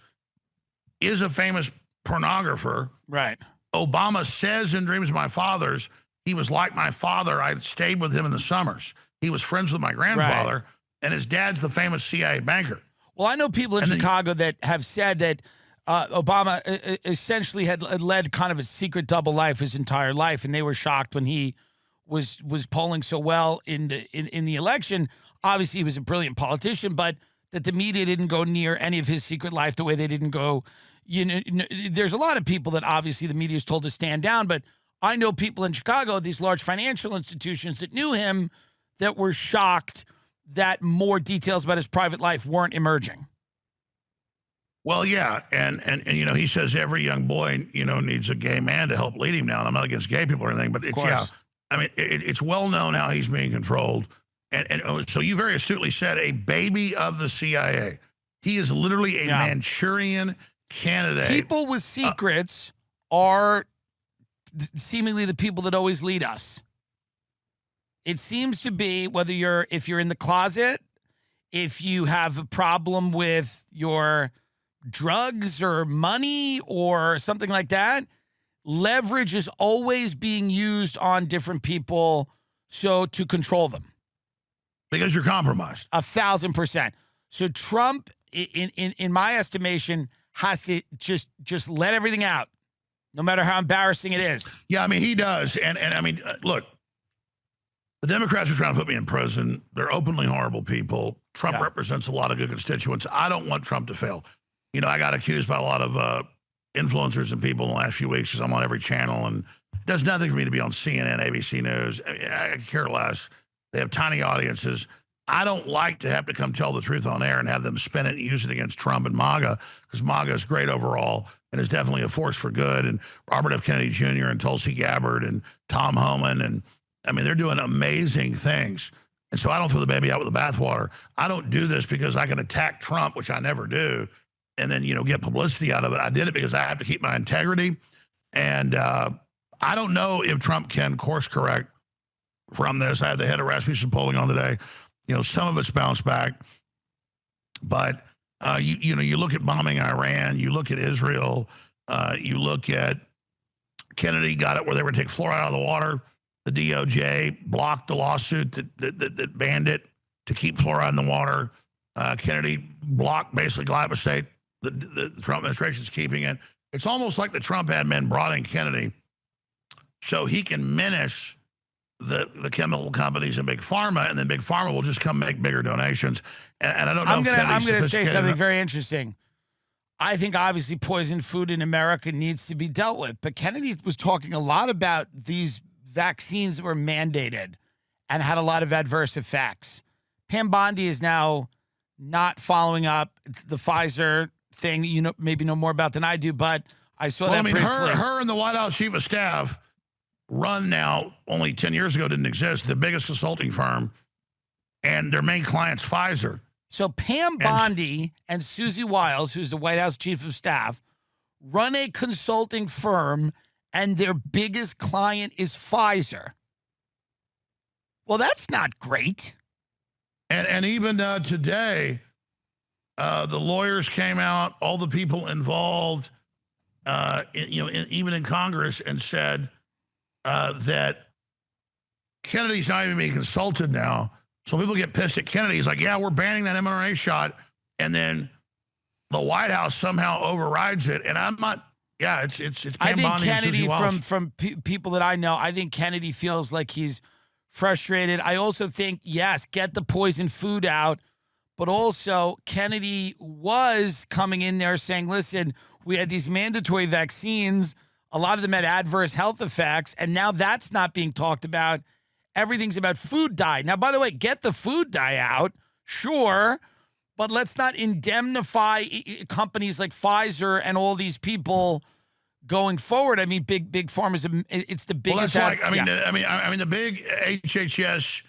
[SPEAKER 2] is a famous pornographer.
[SPEAKER 1] Right.
[SPEAKER 2] Obama says in Dreams of My Father's, he was like my father. I stayed with him in the summers. He was friends with my grandfather, and his dad's the famous CIA banker.
[SPEAKER 1] Well, I know people in Chicago that have said that Obama essentially had led kind of a secret double life his entire life, and they were shocked when he was polling so well in the election. Obviously, he was a brilliant politician, but that the media didn't go near any of his secret life the way they didn't go. There's a lot of people that obviously the media is told to stand down, but I know people in Chicago, these large financial institutions that knew him, that were shocked that more details about his private life weren't emerging.
[SPEAKER 2] Well, yeah, and he says every young boy, needs a gay man to help lead him now. And I'm not against gay people or anything, but it's well known how he's being controlled. And so you very astutely said a baby of the CIA. He is literally a Manchurian candidate.
[SPEAKER 1] People with secrets are seemingly the people that always lead us. It seems to be if you're in the closet, if you have a problem with your drugs or money or something like that, leverage is always being used on different people to control them.
[SPEAKER 2] Because you're compromised.
[SPEAKER 1] 1,000%. So Trump, in my estimation, has to just let everything out, no matter how embarrassing it is.
[SPEAKER 2] Yeah, I mean, he does. And I mean, look, the Democrats are trying to put me in prison. They're openly horrible people. Trump represents a lot of good constituents. I don't want Trump to fail. I got accused by a lot of influencers and people in the last few weeks because I'm on every channel, and it does nothing for me to be on CNN, ABC News. I care less. They have tiny audiences. I don't like to have to come tell the truth on air and have them spin it and use it against Trump and MAGA, because MAGA is great overall and is definitely a force for good. And Robert F. Kennedy Jr. and Tulsi Gabbard and Tom Homan. And I mean, they're doing amazing things. And so I don't throw the baby out with the bathwater. I don't do this because I can attack Trump, which I never do, and then, get publicity out of it. I did it because I have to keep my integrity. And I don't know if Trump can course correct from this. I had the head of Rasmussen polling on today. Some of it's bounced back. But, you look at bombing Iran, you look at Israel, you look at Kennedy got it where they were going to take fluoride out of the water. The DOJ blocked the lawsuit that banned it to keep fluoride in the water. Kennedy blocked basically glyphosate. The Trump administration's keeping it. It's almost like the Trump admin brought in Kennedy so he can menace the chemical companies and Big Pharma, and then Big Pharma will just come make bigger donations. And I don't know. I'm
[SPEAKER 1] going to say something very interesting. I think obviously poisoned food in America needs to be dealt with, but Kennedy was talking a lot about these vaccines that were mandated and had a lot of adverse effects. Pam Bondi is now not following up the Pfizer thing that you maybe know more about than I do, but I saw that briefly.
[SPEAKER 2] Her and the White House chief of staff run now, only 10 years ago didn't exist, the biggest consulting firm, and their main client's Pfizer.
[SPEAKER 1] So Pam Bondi and Susie Wiles, who's the White House chief of staff, run a consulting firm, and their biggest client is Pfizer. Well, that's not great.
[SPEAKER 2] And even today, the lawyers came out, all the people involved, even in Congress, and said that Kennedy's not even being consulted now. So people get pissed at Kennedy. He's like, yeah, we're banning that mRNA shot. And then the White House somehow overrides it. And I'm not, it's
[SPEAKER 1] I think
[SPEAKER 2] Bondi
[SPEAKER 1] Kennedy, from people that I know, I think Kennedy feels like he's frustrated. I also think, yes, get the poison food out. But also, Kennedy was coming in there saying, listen, we had these mandatory vaccines. A lot of them had adverse health effects. And now that's not being talked about. Everything's about food dye. Now, by the way, get the food dye out, sure. But let's not indemnify companies like Pfizer and all these people going forward. I mean, big pharma's it's the biggest.
[SPEAKER 2] Well, that's I mean, the big HHS,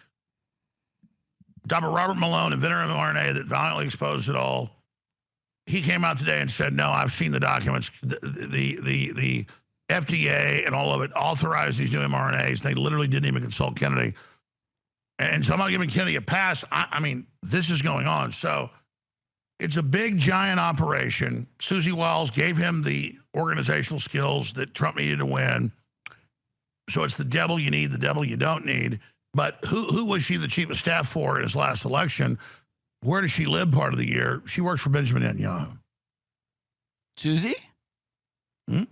[SPEAKER 2] Dr. Robert Malone, inventor of mRNA that violently exposed it all. He came out today and said, no, I've seen the documents. The FDA and all of it authorized these new mRNAs. They literally didn't even consult Kennedy. And so I'm not giving Kennedy a pass. I mean, this is going on. So It's a big, giant operation. Susie Wiles gave him the organizational skills that Trump needed to win. So it's the devil you need, the devil you don't need. But who was she the chief of staff for in his last election? Where does she live part of the year? She works for Benjamin Netanyahu.
[SPEAKER 1] Susie?
[SPEAKER 2] Hmm?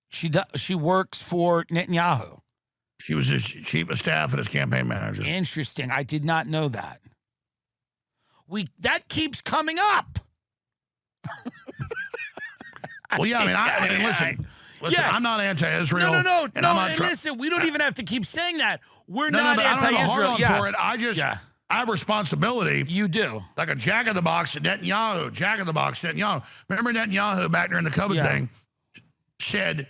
[SPEAKER 1] She works for Netanyahu.
[SPEAKER 2] She was his chief of staff and his campaign manager.
[SPEAKER 1] Interesting. I did not know that. That keeps coming up.
[SPEAKER 2] Well, yeah, I mean, listen,
[SPEAKER 1] Yeah.
[SPEAKER 2] I'm not anti-Israel.
[SPEAKER 1] No.
[SPEAKER 2] And
[SPEAKER 1] listen, we don't even have to keep saying that. We're
[SPEAKER 2] No,
[SPEAKER 1] not
[SPEAKER 2] but I don't have a
[SPEAKER 1] anti-Israel.
[SPEAKER 2] hard-on for it. I have responsibility.
[SPEAKER 1] You do.
[SPEAKER 2] Like a jack in the box at Netanyahu, Netanyahu. Remember Netanyahu back during the COVID thing said,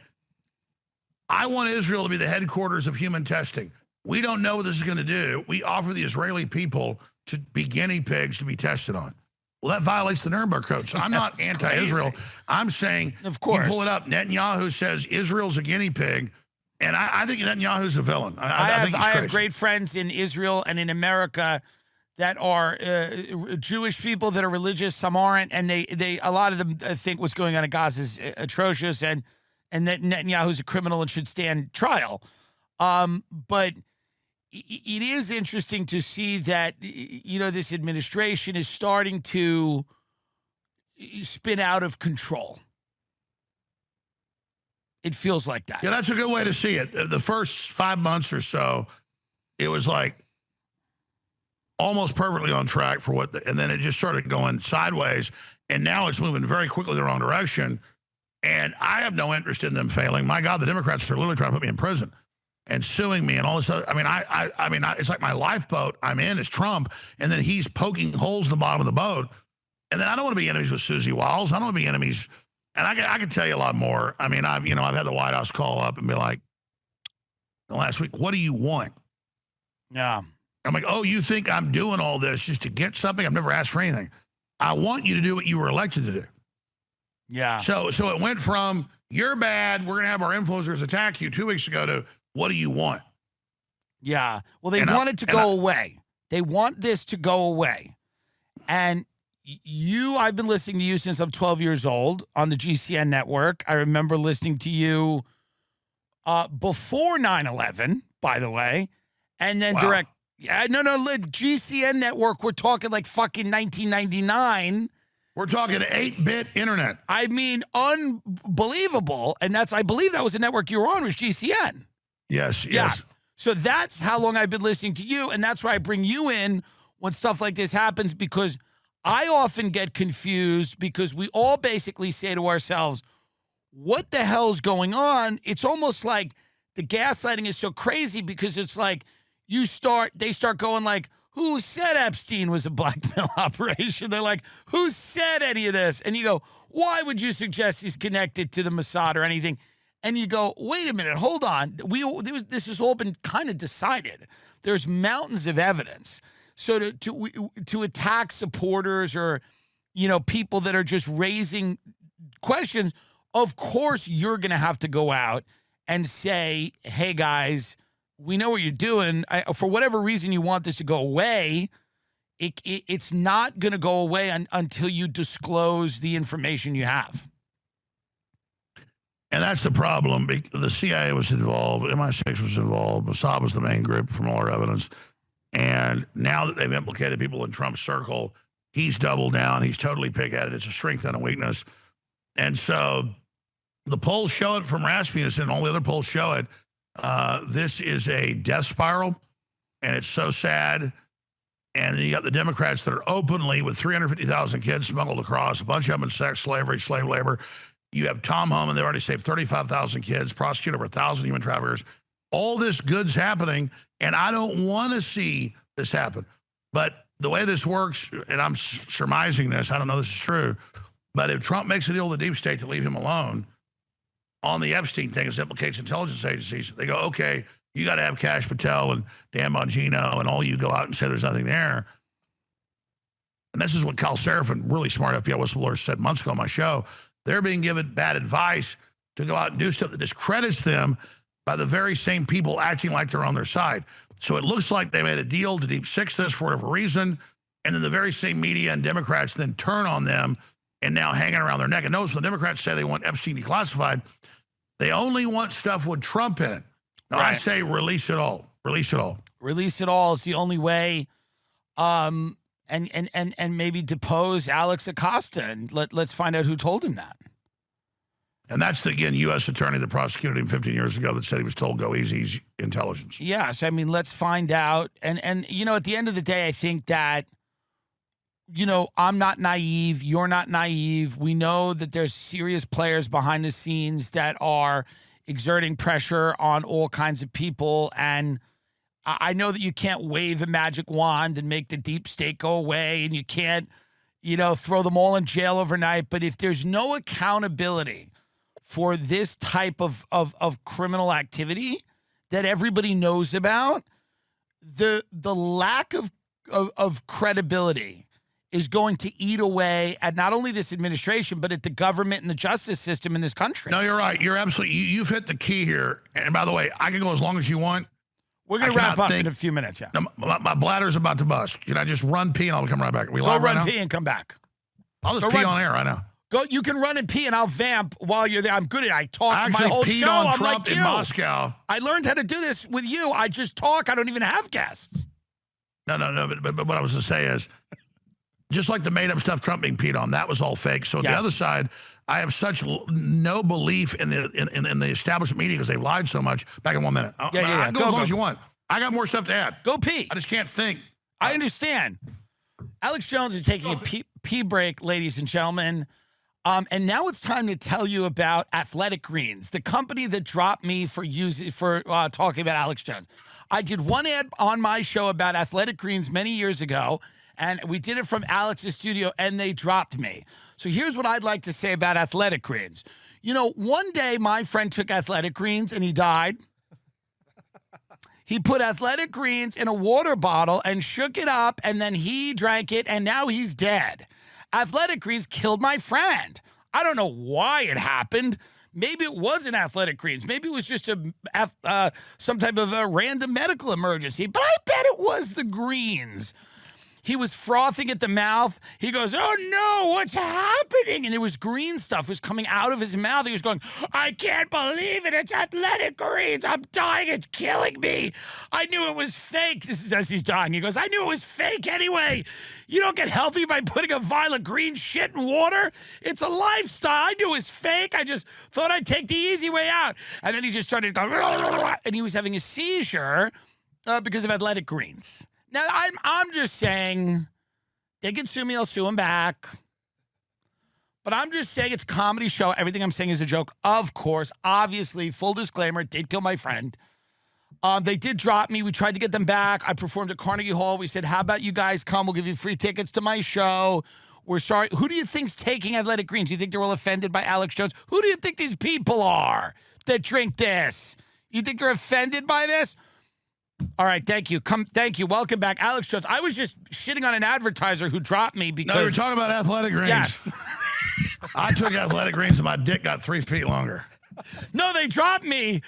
[SPEAKER 2] I want Israel to be the headquarters of human testing. We don't know what this is going to do. We offer the Israeli people to be guinea pigs to be tested on. Well, that violates the Nuremberg Code. So I'm not anti-Israel.
[SPEAKER 1] Crazy.
[SPEAKER 2] I'm saying,
[SPEAKER 1] of course,
[SPEAKER 2] you pull it up. Netanyahu says Israel's a guinea pig. And I think Netanyahu's a villain. I
[SPEAKER 1] have great friends in Israel and in America that are Jewish people that are religious. Some aren't, and they a lot of them think what's going on in Gaza is atrocious, and that Netanyahu's a criminal and should stand trial. But it is interesting to see that this administration is starting to spin out of control. It feels like that.
[SPEAKER 2] Yeah, that's a good way to see it. The first 5 months or so, it was like almost perfectly on track for and then it just started going sideways, and now it's moving very quickly the wrong direction. And I have no interest in them failing. My God, the Democrats are literally trying to put me in prison and suing me and all this other. I mean, it's like my lifeboat I'm in is Trump, and then he's poking holes in the bottom of the boat. And then I don't want to be enemies with Susie Wiles. I don't want to be enemies. And I can tell you a lot more. I mean, I've had the White House call up and be like, last week, what do you want?
[SPEAKER 1] Yeah.
[SPEAKER 2] I'm like, oh, you think I'm doing all this just to get something? I've never asked for anything. I want you to do what you were elected to do.
[SPEAKER 1] Yeah.
[SPEAKER 2] So it went from you're bad, we're going to have our influencers attack you 2 weeks ago to what do you want?
[SPEAKER 1] Yeah. Well, they want it to go away. They want this to go away. And I've been listening to you since I'm 12 years old on the GCN network. I remember listening to you before 9/11, by the way, and then
[SPEAKER 2] Wow.
[SPEAKER 1] GCN network. We're talking like fucking 1999.
[SPEAKER 2] We're talking 8-bit internet.
[SPEAKER 1] I mean, unbelievable. And I believe that was the network you were on, was GCN.
[SPEAKER 2] Yes.
[SPEAKER 1] Yeah. So that's how long I've been listening to you, and that's why I bring you in when stuff like this happens, because I often get confused because we all basically say to ourselves, what the hell's going on? It's almost like the gaslighting is so crazy because it's like they start going like, who said Epstein was a blackmail operation? They're like, who said any of this? And you go, why would you suggest he's connected to the Mossad or anything? And you go, wait a minute, hold on. This has all been kind of decided. There's mountains of evidence. So to attack supporters or, people that are just raising questions, of course you're going to have to go out and say, hey, guys, we know what you're doing. For whatever reason you want this to go away, it's not going to go away until you disclose the information you have.
[SPEAKER 2] And that's the problem. The CIA was involved. MI6 was involved. Mossad was the main group from all our evidence. And now that they've implicated people in Trump's circle, he's doubled down. He's totally pig-headed. It's a strength and a weakness. And so the polls show it from Rasmussen, and all the other polls show it. This is a death spiral, and it's so sad. And then you got the Democrats that are openly, with 350,000 kids smuggled across, a bunch of them in sex slavery, slave labor. You have Tom Homan, they've already saved 35,000 kids, prosecuted over 1,000 human traffickers. All this good's happening, and I don't want to see this happen. But the way this works, and I'm surmising this, I don't know if this is true, but if Trump makes a deal with the deep state to leave him alone on the Epstein thing, as implicates intelligence agencies, they go, okay, you got to have Kash Patel and Dan Bongino and all you go out and say there's nothing there. And this is what Kyle Seraphin, really smart FBI whistleblower, said months ago on my show. They're being given bad advice to go out and do stuff that discredits them by the very same people acting like they're on their side. So it looks like they made a deal to deep six this for whatever reason. And then the very same media and Democrats then turn on them and now hanging around their neck. And notice when the Democrats say they want Epstein declassified, they only want stuff with Trump in it. Now, I say release it all. Release it all.
[SPEAKER 1] Release it all is the only way. And maybe depose Alex Acosta and let's find out who told him that.
[SPEAKER 2] And that's the, again, U.S. attorney that prosecuted him 15 years ago that said he was told go easy, he's intelligence.
[SPEAKER 1] Yes, I mean, let's find out. And you know, at the end of the day, I think that, you know, I'm not naive. You're not naive. We know that there's serious players behind the scenes that are exerting pressure on all kinds of people. And I know that you can't wave a magic wand and make the deep state go away, and you can't, you know, throw them all in jail overnight. But if there's no accountability for this type of criminal activity that everybody knows about, the lack of credibility is going to eat away at not only this administration, but at the government and the justice system in this country.
[SPEAKER 2] No, you're right. You're absolutely, you've hit the key here. And by the way, I can go as long as you want.
[SPEAKER 1] We're going to wrap up in a few minutes, yeah.
[SPEAKER 2] No, my bladder's about to bust. Can I just run, pee, and I'll come right back?
[SPEAKER 1] Go run, pee, and come back.
[SPEAKER 2] I'll just pee on air right now.
[SPEAKER 1] Go. You can run and pee, and I'll vamp while you're there. I'm good at it. I talk my whole show.
[SPEAKER 2] I'm
[SPEAKER 1] like you.
[SPEAKER 2] In Moscow.
[SPEAKER 1] I learned how to do this with you. I just talk. I don't even have guests.
[SPEAKER 2] No. But what I was going to say is, just like the made-up stuff Trump being peed on, that was all fake. So the other side, I have such no belief in the establishment media because they've lied so much. Back in 1 minute.
[SPEAKER 1] Go
[SPEAKER 2] as long as you want. I got more stuff to add.
[SPEAKER 1] Go pee.
[SPEAKER 2] I just can't think.
[SPEAKER 1] I understand. Alex Jones is taking a pee break, ladies and gentlemen. And now it's time to tell you about Athletic Greens, the company that dropped me for talking about Alex Jones. I did one ad on my show about Athletic Greens many years ago, and we did it from Alex's studio, and they dropped me. So here's what I'd like to say about Athletic Greens. You know, one day my friend took Athletic Greens, and he died. He put Athletic Greens in a water bottle and shook it up, and then he drank it, and now he's dead. Athletic Greens killed my friend. I don't know why it happened. Maybe it wasn't Athletic Greens. Maybe it was just some type of a random medical emergency. But I bet it was the greens. He was frothing at the mouth. He goes, "Oh no, what's happening?" And there was green stuff was coming out of his mouth. He was going, "I can't believe it. It's Athletic Greens. I'm dying. It's killing me. I knew it was fake." This is as he's dying. He goes, "I knew it was fake anyway. You don't get healthy by putting a vial of green shit in water. It's a lifestyle. I knew it was fake. I just thought I'd take the easy way out." And then he just started going, and he was having a seizure because of Athletic Greens. Now, I'm just saying, they can sue me, I'll sue them back. But I'm just saying it's a comedy show. Everything I'm saying is a joke. Of course, obviously, full disclaimer, it did kill my friend. They did drop me. We tried to get them back. I performed at Carnegie Hall. We said, how about you guys come? We'll give you free tickets to my show. We're sorry. Who do you think's taking Athletic Greens? Do you think they're all offended by Alex Jones? Who do you think these people are that drink this? You think they're offended by this? All right, thank you. Thank you. Welcome back, Alex Jones. I was just shitting on an advertiser who dropped me because...
[SPEAKER 2] No, you're talking about Athletic Greens.
[SPEAKER 1] Yes.
[SPEAKER 2] I took Athletic Greens and my dick got 3 feet longer.
[SPEAKER 1] No, they dropped me.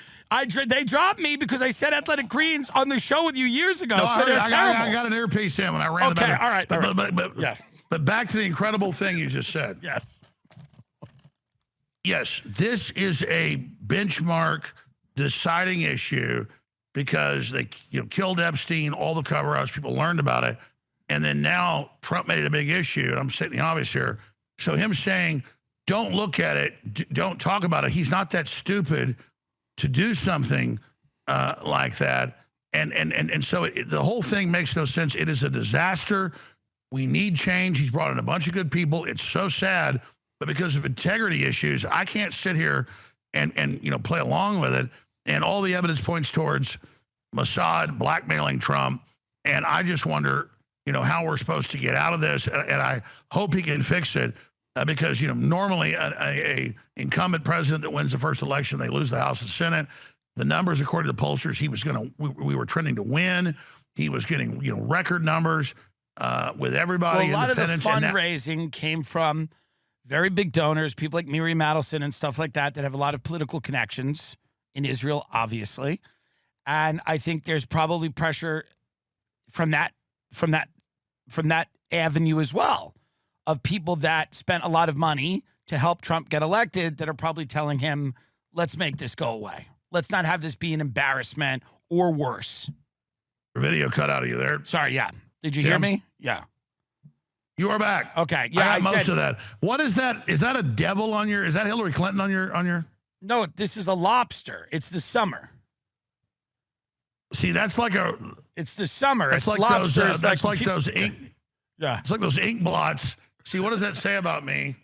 [SPEAKER 1] They dropped me because I said Athletic Greens on the show with you years ago.
[SPEAKER 2] No,
[SPEAKER 1] so they're terrible.
[SPEAKER 2] I got an earpiece in when I ran
[SPEAKER 1] Okay, all right.
[SPEAKER 2] But back to the incredible thing you just said.
[SPEAKER 1] Yes.
[SPEAKER 2] Yes, this is a benchmark deciding issue because they killed Epstein, all the cover-ups, people learned about it, and then now Trump made it a big issue, and I'm stating the obvious here. So him saying, don't look at it, don't talk about it, he's not that stupid to do something like that. And so the whole thing makes no sense. It is a disaster. We need change. He's brought in a bunch of good people. It's so sad, but because of integrity issues, I can't sit here and play along with it. And all the evidence points towards Mossad blackmailing Trump. And I just wonder, how we're supposed to get out of this. And I hope he can fix it because, normally a incumbent president that wins the first election, they lose the House and Senate. The numbers, according to the pollsters, we were trending to win. He was getting, record numbers with everybody.
[SPEAKER 1] Well, a lot of the fundraising came from very big donors, people like Miri Madelson and stuff like that have a lot of political connections in Israel, obviously. And I think there's probably pressure from that avenue as well of people that spent a lot of money to help Trump get elected that are probably telling him, let's make this go away. Let's not have this be an embarrassment or worse.
[SPEAKER 2] Video cut out of you there.
[SPEAKER 1] Sorry, yeah. Did you hear me? Yeah.
[SPEAKER 2] You are back.
[SPEAKER 1] Okay, yeah,
[SPEAKER 2] I got most of that. What is that? Is that a devil on your? Is that Hillary Clinton on your?
[SPEAKER 1] No, this is a lobster. It's the summer.
[SPEAKER 2] See, that's like a.
[SPEAKER 1] It's the summer.
[SPEAKER 2] It's like
[SPEAKER 1] lobster.
[SPEAKER 2] those. That's like those ink.
[SPEAKER 1] Yeah.
[SPEAKER 2] It's like those ink blots. See, what does that say about me?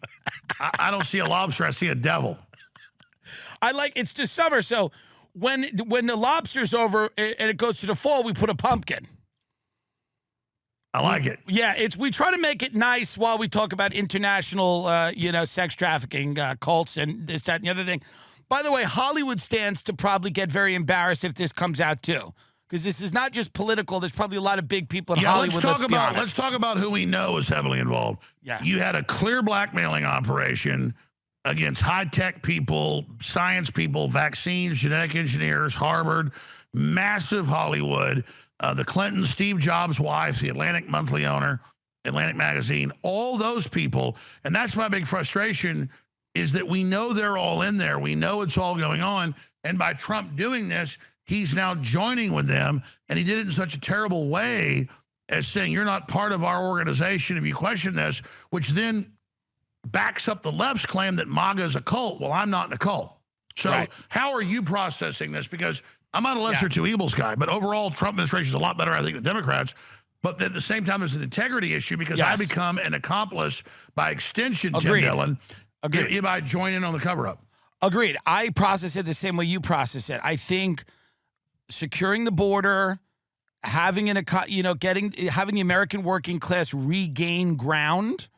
[SPEAKER 2] I don't see a lobster. I see a devil.
[SPEAKER 1] It's the summer. So when the lobster's over and it goes to the fall, we put a pumpkin.
[SPEAKER 2] I like it.
[SPEAKER 1] Yeah, we try to make it nice while we talk about international, sex trafficking, cults, and this, that, and the other thing. By the way, Hollywood stands to probably get very embarrassed if this comes out too, because this is not just political. There's probably a lot of big people in Hollywood.
[SPEAKER 2] Let's talk about who we know is heavily involved.
[SPEAKER 1] Yeah,
[SPEAKER 2] you had a clear blackmailing operation against high-tech people, science people, vaccines, genetic engineers, Harvard, massive Hollywood. The Clintons, Steve Jobs' wife, the Atlantic Monthly owner, Atlantic Magazine, all those people. And that's my big frustration is that we know they're all in there. We know it's all going on. And by Trump doing this, he's now joining with them. And he did it in such a terrible way as saying, you're not part of our organization if you question this, which then backs up the left's claim that MAGA is a cult. Well, I'm not in a cult. So how are you processing this? Because I'm not a lesser two evils guy, but overall, Trump administration is a lot better, I think, than Democrats. But at the same time, there's an integrity issue because I become an accomplice by extension, Tim Dillon, if I join in on the cover-up.
[SPEAKER 1] Agreed. I process it the same way you process it. I think securing the border, having having the American working class regain ground,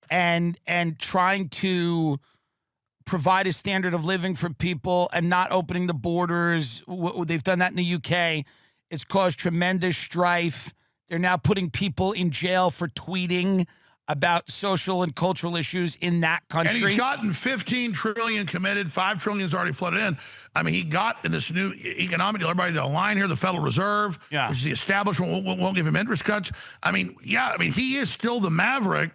[SPEAKER 1] and trying to provide a standard of living for people and not opening the borders. They've done that in the UK. It's caused tremendous strife. They're now putting people in jail for tweeting about social and cultural issues in that country.
[SPEAKER 2] And he's gotten 15 trillion committed, 5 trillion's already flooded in. I mean, he got in this new economic deal, everybody to align here, the Federal Reserve, which is the establishment, won't give him interest cuts. I mean, he is still the maverick.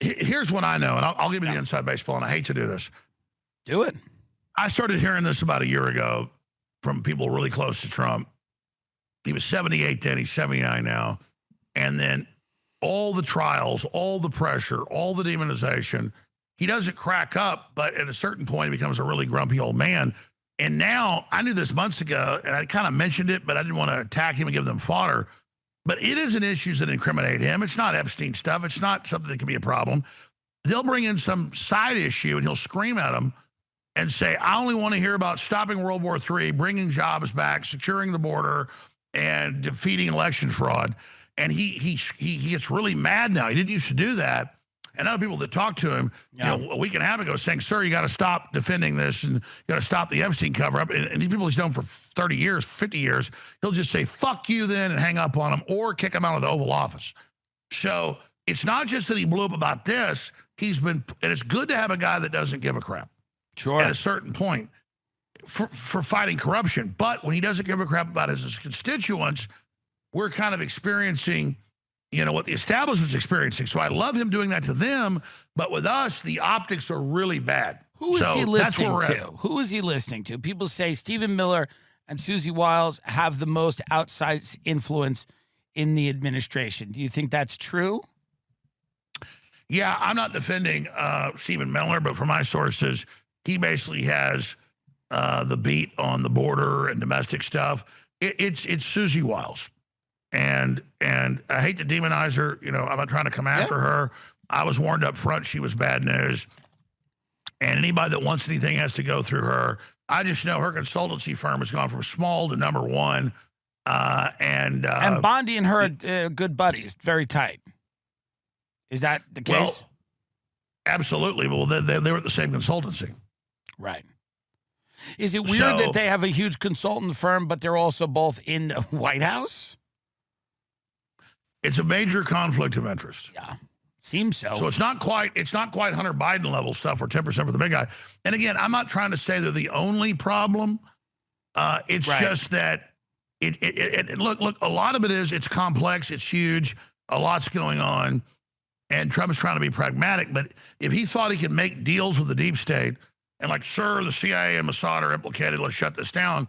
[SPEAKER 2] Here's what I know, and I'll give you the inside baseball, and I hate to do this.
[SPEAKER 1] Do it.
[SPEAKER 2] I started hearing this about a year ago from people really close to Trump. He was 78 then, he's 79 now. And then all the trials, all the pressure, all the demonization, he doesn't crack up, but at a certain point, he becomes a really grumpy old man. And now, I knew this months ago, and I kind of mentioned it, but I didn't want to attack him and give them fodder. But it isn't issues that incriminate him. It's not Epstein stuff. It's not something that can be a problem. They'll bring in some side issue, and he'll scream at them and say, I only want to hear about stopping World War III, bringing jobs back, securing the border, and defeating election fraud. And he gets really mad now. He didn't used to do that. And other people that talked to him, a week and a half ago saying, sir, you got to stop defending this and you got to stop the Epstein cover-up. And these people he's known for 30 years, 50 years, he'll just say, fuck you then and hang up on him or kick him out of the Oval Office. So it's not just that he blew up about this. And it's good to have a guy that doesn't give a crap.
[SPEAKER 1] Sure.
[SPEAKER 2] At a certain point for fighting corruption. But when he doesn't give a crap about his constituents, we're kind of experiencing, what the establishment's experiencing. So I love him doing that to them, but with us, the optics are really bad.
[SPEAKER 1] Who is he listening to? Who is he listening to? People say Stephen Miller and Susie Wiles have the most outsized influence in the administration. Do you think that's true?
[SPEAKER 2] Yeah, I'm not defending Stephen Miller, but from my sources, he basically has the beat on the border and domestic stuff. It's Susie Wiles. And I hate to demonize her. I'm not trying to come after her. I was warned up front she was bad news. And anybody that wants anything has to go through her. I just know her consultancy firm has gone from small to number one. And
[SPEAKER 1] Bondi and her are good buddies, very tight. Is that the case?
[SPEAKER 2] Well, absolutely. Well, they were at the same consultancy.
[SPEAKER 1] Right. Is it weird that they have a huge consultant firm, but they're also both in the White House?
[SPEAKER 2] It's a major conflict of interest.
[SPEAKER 1] Yeah, seems so.
[SPEAKER 2] So it's not quite Hunter Biden level stuff or 10% for the big guy. And again, I'm not trying to say they're the only problem. It's just that it look, a lot of it is it's complex, it's huge, a lot's going on. And Trump's trying to be pragmatic. But if he thought he could make deals with the deep state and like, sir, the CIA and Mossad are implicated, let's shut this down,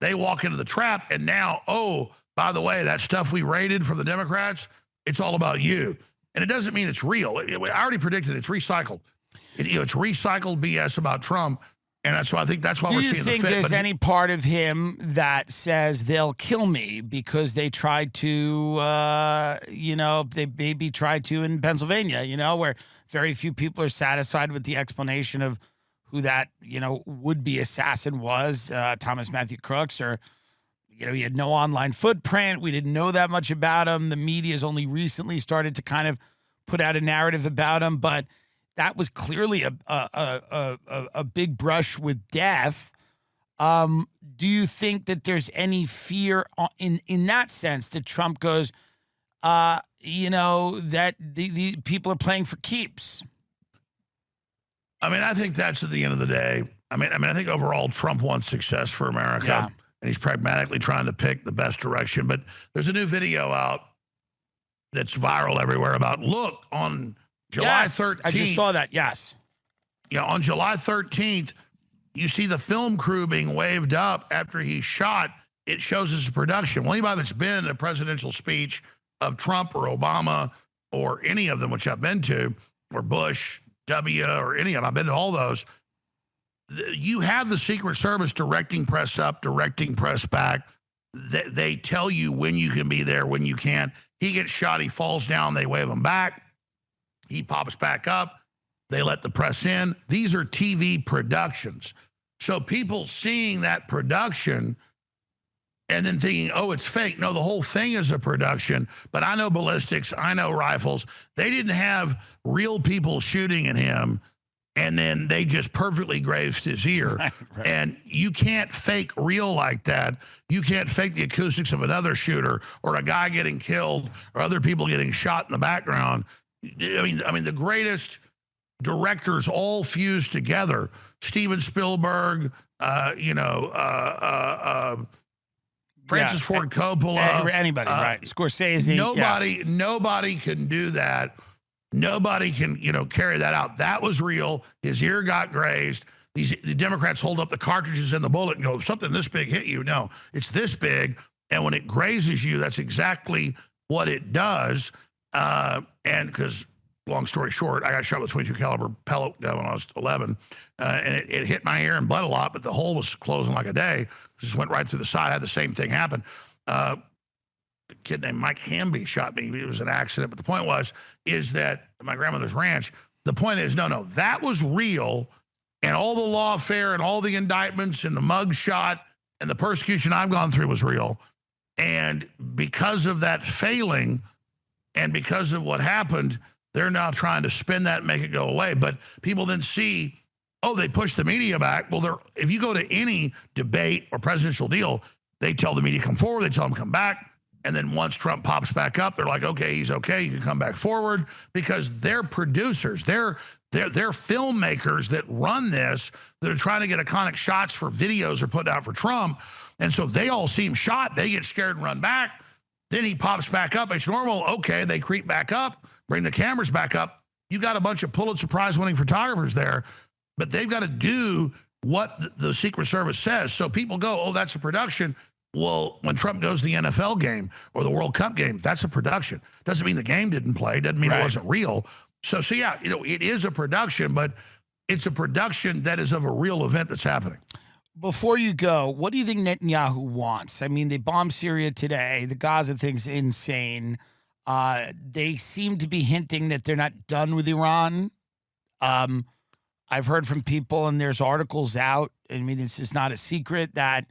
[SPEAKER 2] they walk into the trap. And now, oh, by the way, that stuff we raided from the Democrats, it's all about you. And it doesn't mean it's real. I already predicted it's recycled. It's recycled BS about Trump. And that's why I think that's why we're seeing the fit.
[SPEAKER 1] Do you think there's any part of him that says they'll kill me because they tried to, they maybe tried to in Pennsylvania, where very few people are satisfied with the explanation of who that, would-be assassin was, Thomas Matthew Crooks, or, he had no online footprint. We didn't know that much about him. The media has only recently started to kind of put out a narrative about him, but that was clearly a big brush with death. Do you think that there's any fear in that sense that Trump goes, that the people are playing for keeps?
[SPEAKER 2] I mean, I think that's at the end of the day. I mean, I think overall Trump wants success for America, and he's pragmatically trying to pick the best direction. But there's a new video out that's viral everywhere about, look, on July 13th.
[SPEAKER 1] I just saw that, yes.
[SPEAKER 2] On July 13th, you see the film crew being waved up after he's shot. It shows as a production. Well, anybody that's been in a presidential speech of Trump or Obama or any of them, which I've been to, or Bush, W, or any of them, I've been to all those, you have the Secret Service directing press up, directing press back. They tell you when you can be there, when you can't. He gets shot, he falls down, they wave him back. He pops back up. They let the press in. These are TV productions. So people seeing that production and then thinking, oh, it's fake. No, the whole thing is a production. But I know ballistics. I know rifles. They didn't have real people shooting at him, and then they just perfectly grazed his ear. Right. And you can't fake real like that. You can't fake the acoustics of another shooter or a guy getting killed or other people getting shot in the background. I mean, the greatest directors all fused together. Steven Spielberg, Francis Ford Coppola,
[SPEAKER 1] anybody, right? Scorsese.
[SPEAKER 2] Nobody can do that. Nobody can, carry that out. That was real. His ear got grazed. The Democrats hold up the cartridges in the bullet and go, something this big hit you. No, it's this big. And when it grazes you, that's exactly what it does. And because, long story short, I got shot with a 22 caliber pellet gun when I was 11, and it hit my ear and bled a lot, but the hole was closing like a day. Just went right through the side. I had the same thing happen. A kid named Mike Hamby shot me. It was an accident, but the point is that my grandmother's ranch. The point is, no, that was real, and all the lawfare and all the indictments and the mug shot and the persecution I've gone through was real. And because of that failing, and because of what happened, they're now trying to spin that and make it go away. But people then see, oh, they push the media back. Well, if you go to any debate or presidential deal, they tell the media come forward, they tell them come back. And then once Trump pops back up, they're like, okay, he's okay, you can come back forward, because they're producers. They're filmmakers that run this, that are trying to get iconic shots for videos or put out for Trump. And so they all see him shot, they get scared and run back. Then he pops back up. It's normal. Okay, they creep back up, bring the cameras back up. You got a bunch of Pulitzer Prize-winning photographers there, but they've got to do what the Secret Service says. So people go, oh, that's a production. Well, when Trump goes to the NFL game or the World Cup game, that's a production. Doesn't mean the game didn't play. Doesn't mean it wasn't real. So yeah, it is a production, but it's a production that is of a real event that's happening.
[SPEAKER 1] Before you go, what do you think Netanyahu wants? I mean, they bombed Syria today. The Gaza thing's insane. They seem to be hinting that they're not done with Iran. I've heard from people, and there's articles out. I mean, it's just not a secret that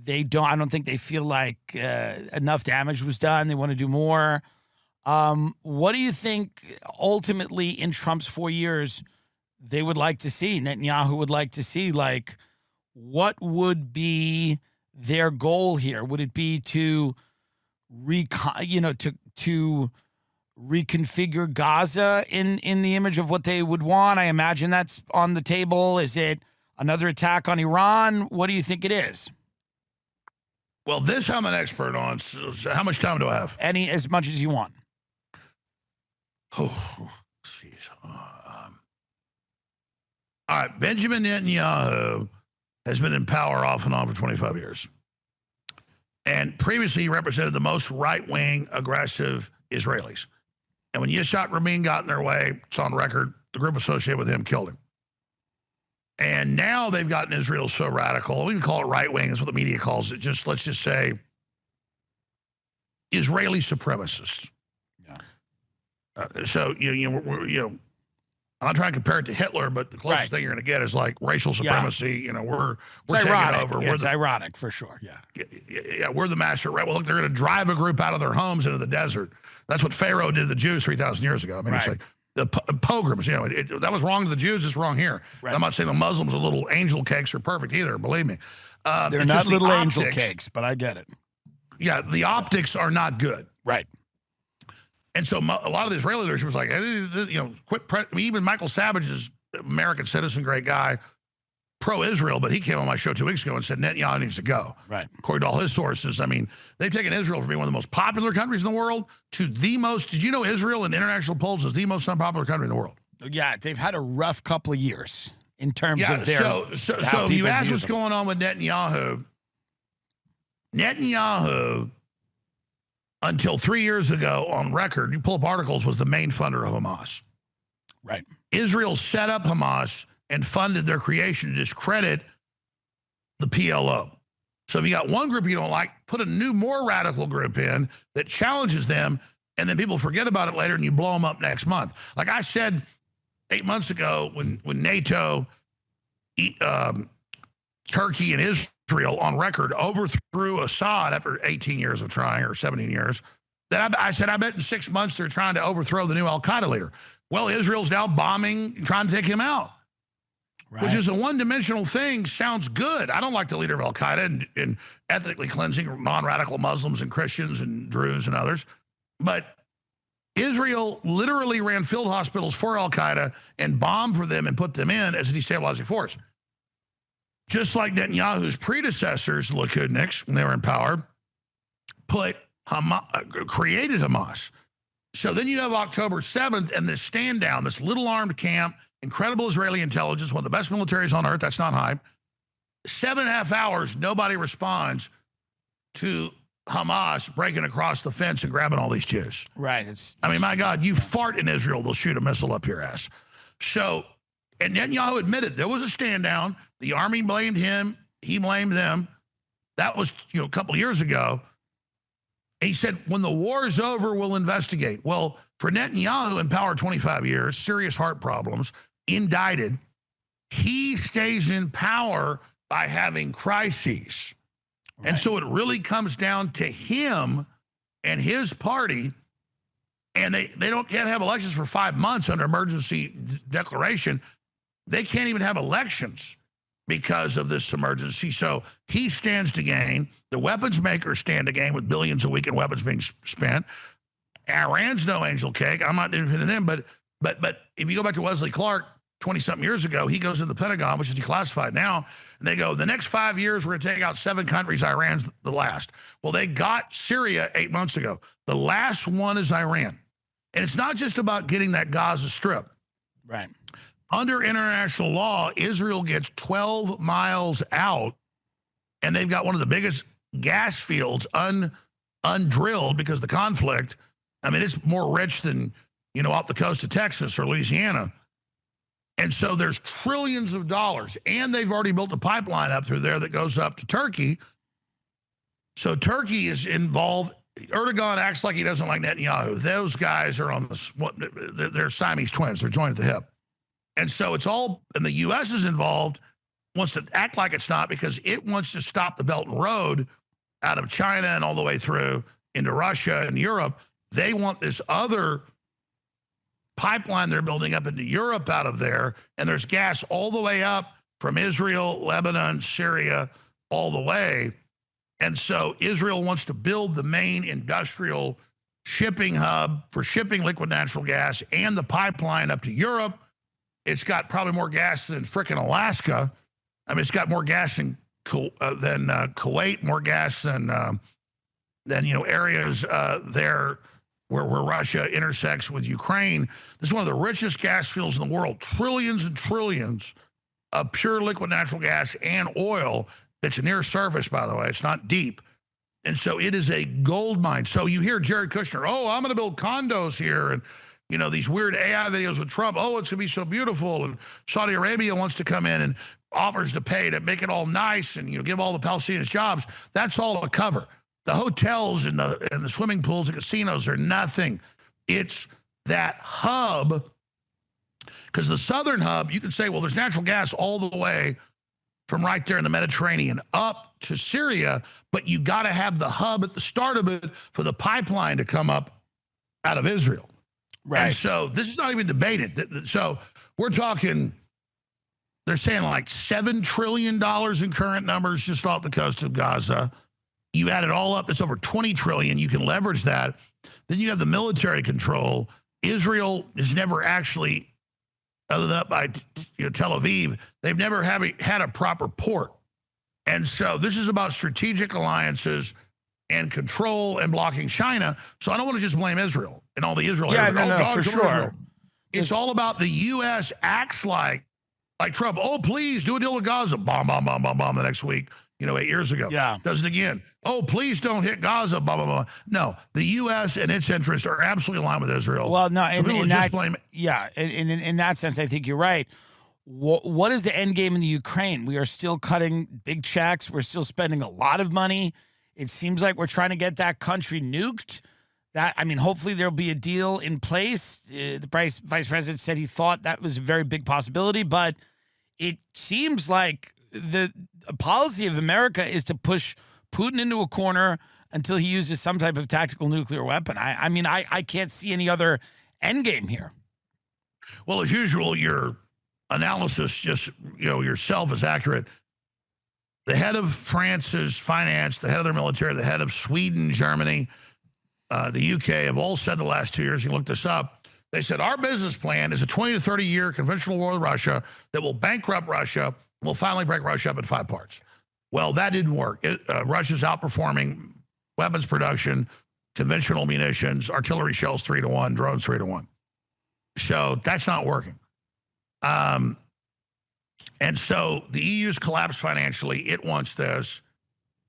[SPEAKER 1] I don't think they feel like enough damage was done. They want to do more. What do you think ultimately in Trump's 4 years they would like to see, Netanyahu would like to see? Like, what would be their goal here? Would it be to reconfigure Gaza in the image of what they would want? I imagine that's on the table. Is it another attack on Iran? What do you think it is?
[SPEAKER 2] Well, this I'm an expert on. So how much time do I have?
[SPEAKER 1] As much as you want.
[SPEAKER 2] Oh, jeez. All right, Benjamin Netanyahu has been in power off and on for 25 years. And previously, he represented the most right-wing, aggressive Israelis. And when Yitzhak Rabin got in their way, it's on record, the group associated with him killed him. And now they've gotten Israel so radical, we can call it right-wing, is what the media calls it, just let's just say Israeli supremacists. Yeah. So, I'm not trying to compare it to Hitler, but the closest thing you're going to get is like racial supremacy.
[SPEAKER 1] Yeah.
[SPEAKER 2] We're
[SPEAKER 1] taking
[SPEAKER 2] ironic. Over.
[SPEAKER 1] It's ironic for sure.
[SPEAKER 2] Yeah, we're the master. Right? Well, look, they're going to drive a group out of their homes into the desert. That's what Pharaoh did to the Jews 3,000 years ago. I mean, it's like the pogroms. That was wrong to the Jews. It's wrong here. Right. I'm not saying the Muslims are little angel cakes are perfect either. Believe me,
[SPEAKER 1] they're not little angel cakes, but I get it.
[SPEAKER 2] Yeah, the optics are not good.
[SPEAKER 1] Right.
[SPEAKER 2] And so a lot of the Israeli leadership was like, quit. Even Michael Savage is American citizen, great guy, pro-Israel, but he came on my show 2 weeks ago and said Netanyahu needs to go.
[SPEAKER 1] Right.
[SPEAKER 2] According to all his sources, I mean, they've taken Israel from being one of the most popular countries in the world to the most. Did you know Israel in international polls is the most unpopular country in the world?
[SPEAKER 1] Yeah, they've had a rough couple of years in terms of their.
[SPEAKER 2] So you ask what's going on with Netanyahu. Netanyahu, until 3 years ago on record, you pull up articles, was the main funder of Hamas.
[SPEAKER 1] Right.
[SPEAKER 2] Israel set up Hamas and funded their creation to discredit the PLO. So if you got one group you don't like, put a new, more radical group in that challenges them, and then people forget about it later and you blow them up next month. Like I said 8 months ago when NATO, Turkey, and Israel on record overthrew Assad after 18 years of trying, or 17 years, that I said, I bet in 6 months they're trying to overthrow the new al-Qaeda leader. Well, Israel's now bombing, trying to take him out. Right. Which is a one-dimensional thing, sounds good. I don't like the leader of al-Qaeda and ethnically cleansing non-radical Muslims and Christians and Druze and others. But Israel literally ran field hospitals for al-Qaeda and bombed for them and put them in as a destabilizing force. Just like Netanyahu's predecessors, Likudniks, when they were in power, created Hamas. So then you have October 7th and this stand down, this little armed camp, incredible Israeli intelligence, one of the best militaries on earth. That's not hype. 7.5 hours, nobody responds to Hamas breaking across the fence and grabbing all these Jews.
[SPEAKER 1] Right.
[SPEAKER 2] I mean, my God, you fart in Israel, they'll shoot a missile up your ass. So, and Netanyahu admitted there was a stand down. The army blamed him. He blamed them. That was, a couple of years ago. And he said, when the war is over, we'll investigate. Well, for Netanyahu, in power 25 years, serious heart problems, indicted, he stays in power by having crises. Right. And so it really comes down to him and his party. And they can't have elections for 5 months under emergency declaration. They can't even have elections because of this emergency. So he stands to gain. The weapons makers stand to gain with billions a week in weapons being spent. Iran's no angel cake. I'm not defending them, but if you go back to Wesley Clark 20-something years ago, he goes to the Pentagon, which is declassified now, and they go, the next 5 years, we're going to take out 7 countries. Iran's the last. Well, they got Syria 8 months ago. The last one is Iran. And it's not just about getting that Gaza Strip.
[SPEAKER 1] Right.
[SPEAKER 2] Under international law, Israel gets 12 miles out, and they've got one of the biggest gas fields undrilled because of the conflict. I mean, it's more rich than, off the coast of Texas or Louisiana. And so there's trillions of dollars, and they've already built a pipeline up through there that goes up to Turkey. So Turkey is involved. Erdogan acts like he doesn't like Netanyahu. Those guys are they're Siamese twins. They're joined at the hip. And so it's all, and the U.S. is involved, wants to act like it's not because it wants to stop the Belt and Road out of China and all the way through into Russia and Europe. They want this other pipeline they're building up into Europe out of there, and there's gas all the way up from Israel, Lebanon, Syria, all the way. And so Israel wants to build the main industrial shipping hub for shipping liquid natural gas and the pipeline up to Europe. It's got probably more gas than frickin' Alaska. I mean, it's got more gas than Kuwait, more gas than areas there where Russia intersects with Ukraine. This is one of the richest gas fields in the world, trillions and trillions of pure liquid natural gas and oil that's near surface, by the way. It's not deep. And so it is a gold mine. So you hear Jared Kushner, oh, I'm going to build condos here. And, you know, these weird AI videos with Trump, oh, it's going to be so beautiful. And Saudi Arabia wants to come in and offers to pay to make it all nice and, you know, give all the Palestinians jobs. That's all a cover. The hotels and the swimming pools and casinos are nothing. It's that hub, because the southern hub, you can say, well, there's natural gas all the way from right there in the Mediterranean up to Syria, but you got to have the hub at the start of it for the pipeline to come up out of Israel.
[SPEAKER 1] Right.
[SPEAKER 2] And so this is not even debated. So we're talking, they're saying like $7 trillion in current numbers just off the coast of Gaza. You add it all up, it's over 20 trillion. You can leverage that. Then you have the military control. Israel has never actually, other than up by Tel Aviv, they've never had a proper port. And so this is about strategic alliances and control and blocking China. So I don't want to just blame Israel and all the Israel.
[SPEAKER 1] Yeah, no, for sure.
[SPEAKER 2] Israel. It's all about the U.S. acts like Trump. Oh, please do a deal with Gaza. Bomb, bomb, bomb, bomb, bomb the next week. 8 years ago.
[SPEAKER 1] Yeah.
[SPEAKER 2] Does it again. Oh, please don't hit Gaza, blah, blah, blah. No, the U.S. and its interests are absolutely aligned with Israel.
[SPEAKER 1] Well, no,
[SPEAKER 2] so in
[SPEAKER 1] that sense, I think you're right. What is the end game in the Ukraine? We are still cutting big checks. We're still spending a lot of money. It seems like we're trying to get that country nuked. Hopefully there'll be a deal in place. The vice president said he thought that was a very big possibility, but it seems like the policy of America is to push Putin into a corner until he uses some type of tactical nuclear weapon. I can't see any other end game here.
[SPEAKER 2] Well, as usual, your analysis just, yourself is accurate. The head of France's finance, the head of their military, the head of Sweden, Germany, the UK have all said the last 2 years, you look this up, they said our business plan is a 20 to 30 year conventional war with Russia that will bankrupt Russia. We'll finally break Russia up in 5 parts. Well, that didn't work. Russia's outperforming weapons production, conventional munitions, artillery shells 3-to-1, drones 3-to-1. So that's not working. And so the EU's collapsed financially. It wants this.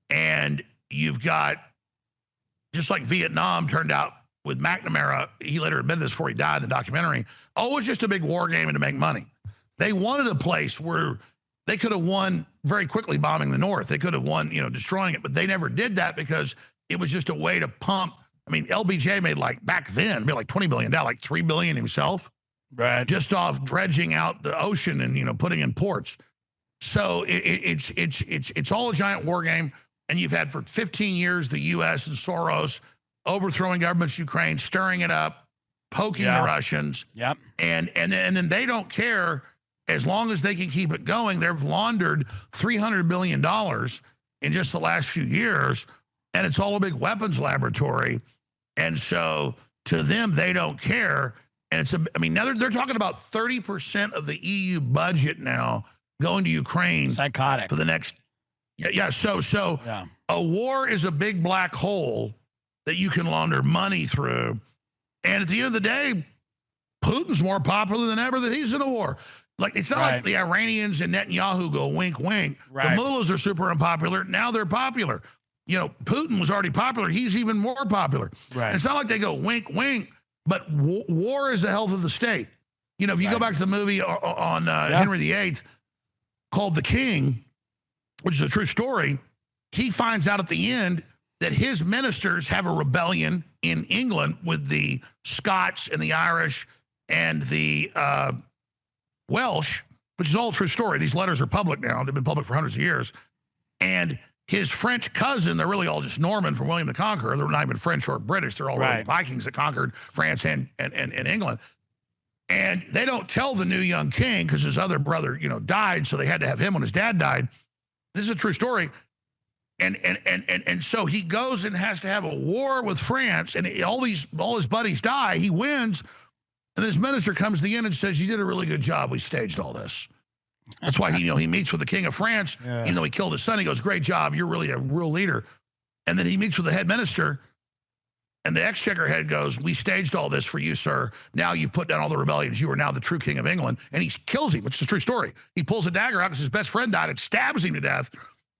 [SPEAKER 2] And you've got, just like Vietnam turned out with McNamara, he later admitted this before he died in the documentary, it was just a big war game and to make money. They wanted a place where they could have won very quickly bombing the North. They could have won, destroying it, but they never did that because it was just a way to pump. LBJ made back then, made $20 billion, $3 billion himself.
[SPEAKER 1] Right.
[SPEAKER 2] Just off dredging out the ocean and, putting in ports. So it's all a giant war game. And you've had for 15 years, the U.S. and Soros overthrowing governments in Ukraine, stirring it up, poking the Russians.
[SPEAKER 1] Yep.
[SPEAKER 2] And then they don't care. As long as they can keep it going, they've laundered $300 billion in just the last few years, and it's all a big weapons laboratory. And so to them, they don't care. And now they're talking about 30% of the EU budget now going to Ukraine.
[SPEAKER 1] Psychotic.
[SPEAKER 2] For the next, So a war is a big black hole that you can launder money through. And at the end of the day, Putin's more popular than ever that he's in a war. It's not like the Iranians and Netanyahu go wink, wink.
[SPEAKER 1] Right.
[SPEAKER 2] The mullahs are super unpopular. Now they're popular. Putin was already popular. He's even more popular.
[SPEAKER 1] Right.
[SPEAKER 2] And it's not like they go wink, wink, but war is the health of the state. If you go back to the movie on Henry VIII called The King, which is a true story, he finds out at the end that his ministers have a rebellion in England with the Scots and the Irish and the Welsh, which is all a true story. These letters are public now. They've been public for hundreds of years. And his French cousin, they're really all just Norman from William the Conqueror. They're not even French or British. They're all really Vikings that conquered France and England. And they don't tell the new young king because his other brother, died. So they had to have him when his dad died. This is a true story. And so he goes and has to have a war with France, and all his buddies die. He wins. And this minister comes to the end and says, you did a really good job. We staged all this. That's why he meets with the king of France.
[SPEAKER 1] Yeah.
[SPEAKER 2] Even though he killed his son, he goes, great job. You're really a real leader. And then he meets with the head minister. And the exchequer head goes, we staged all this for you, sir. Now you've put down all the rebellions. You are now the true king of England. And he kills him, which is a true story. He pulls a dagger out because his best friend died and stabs him to death,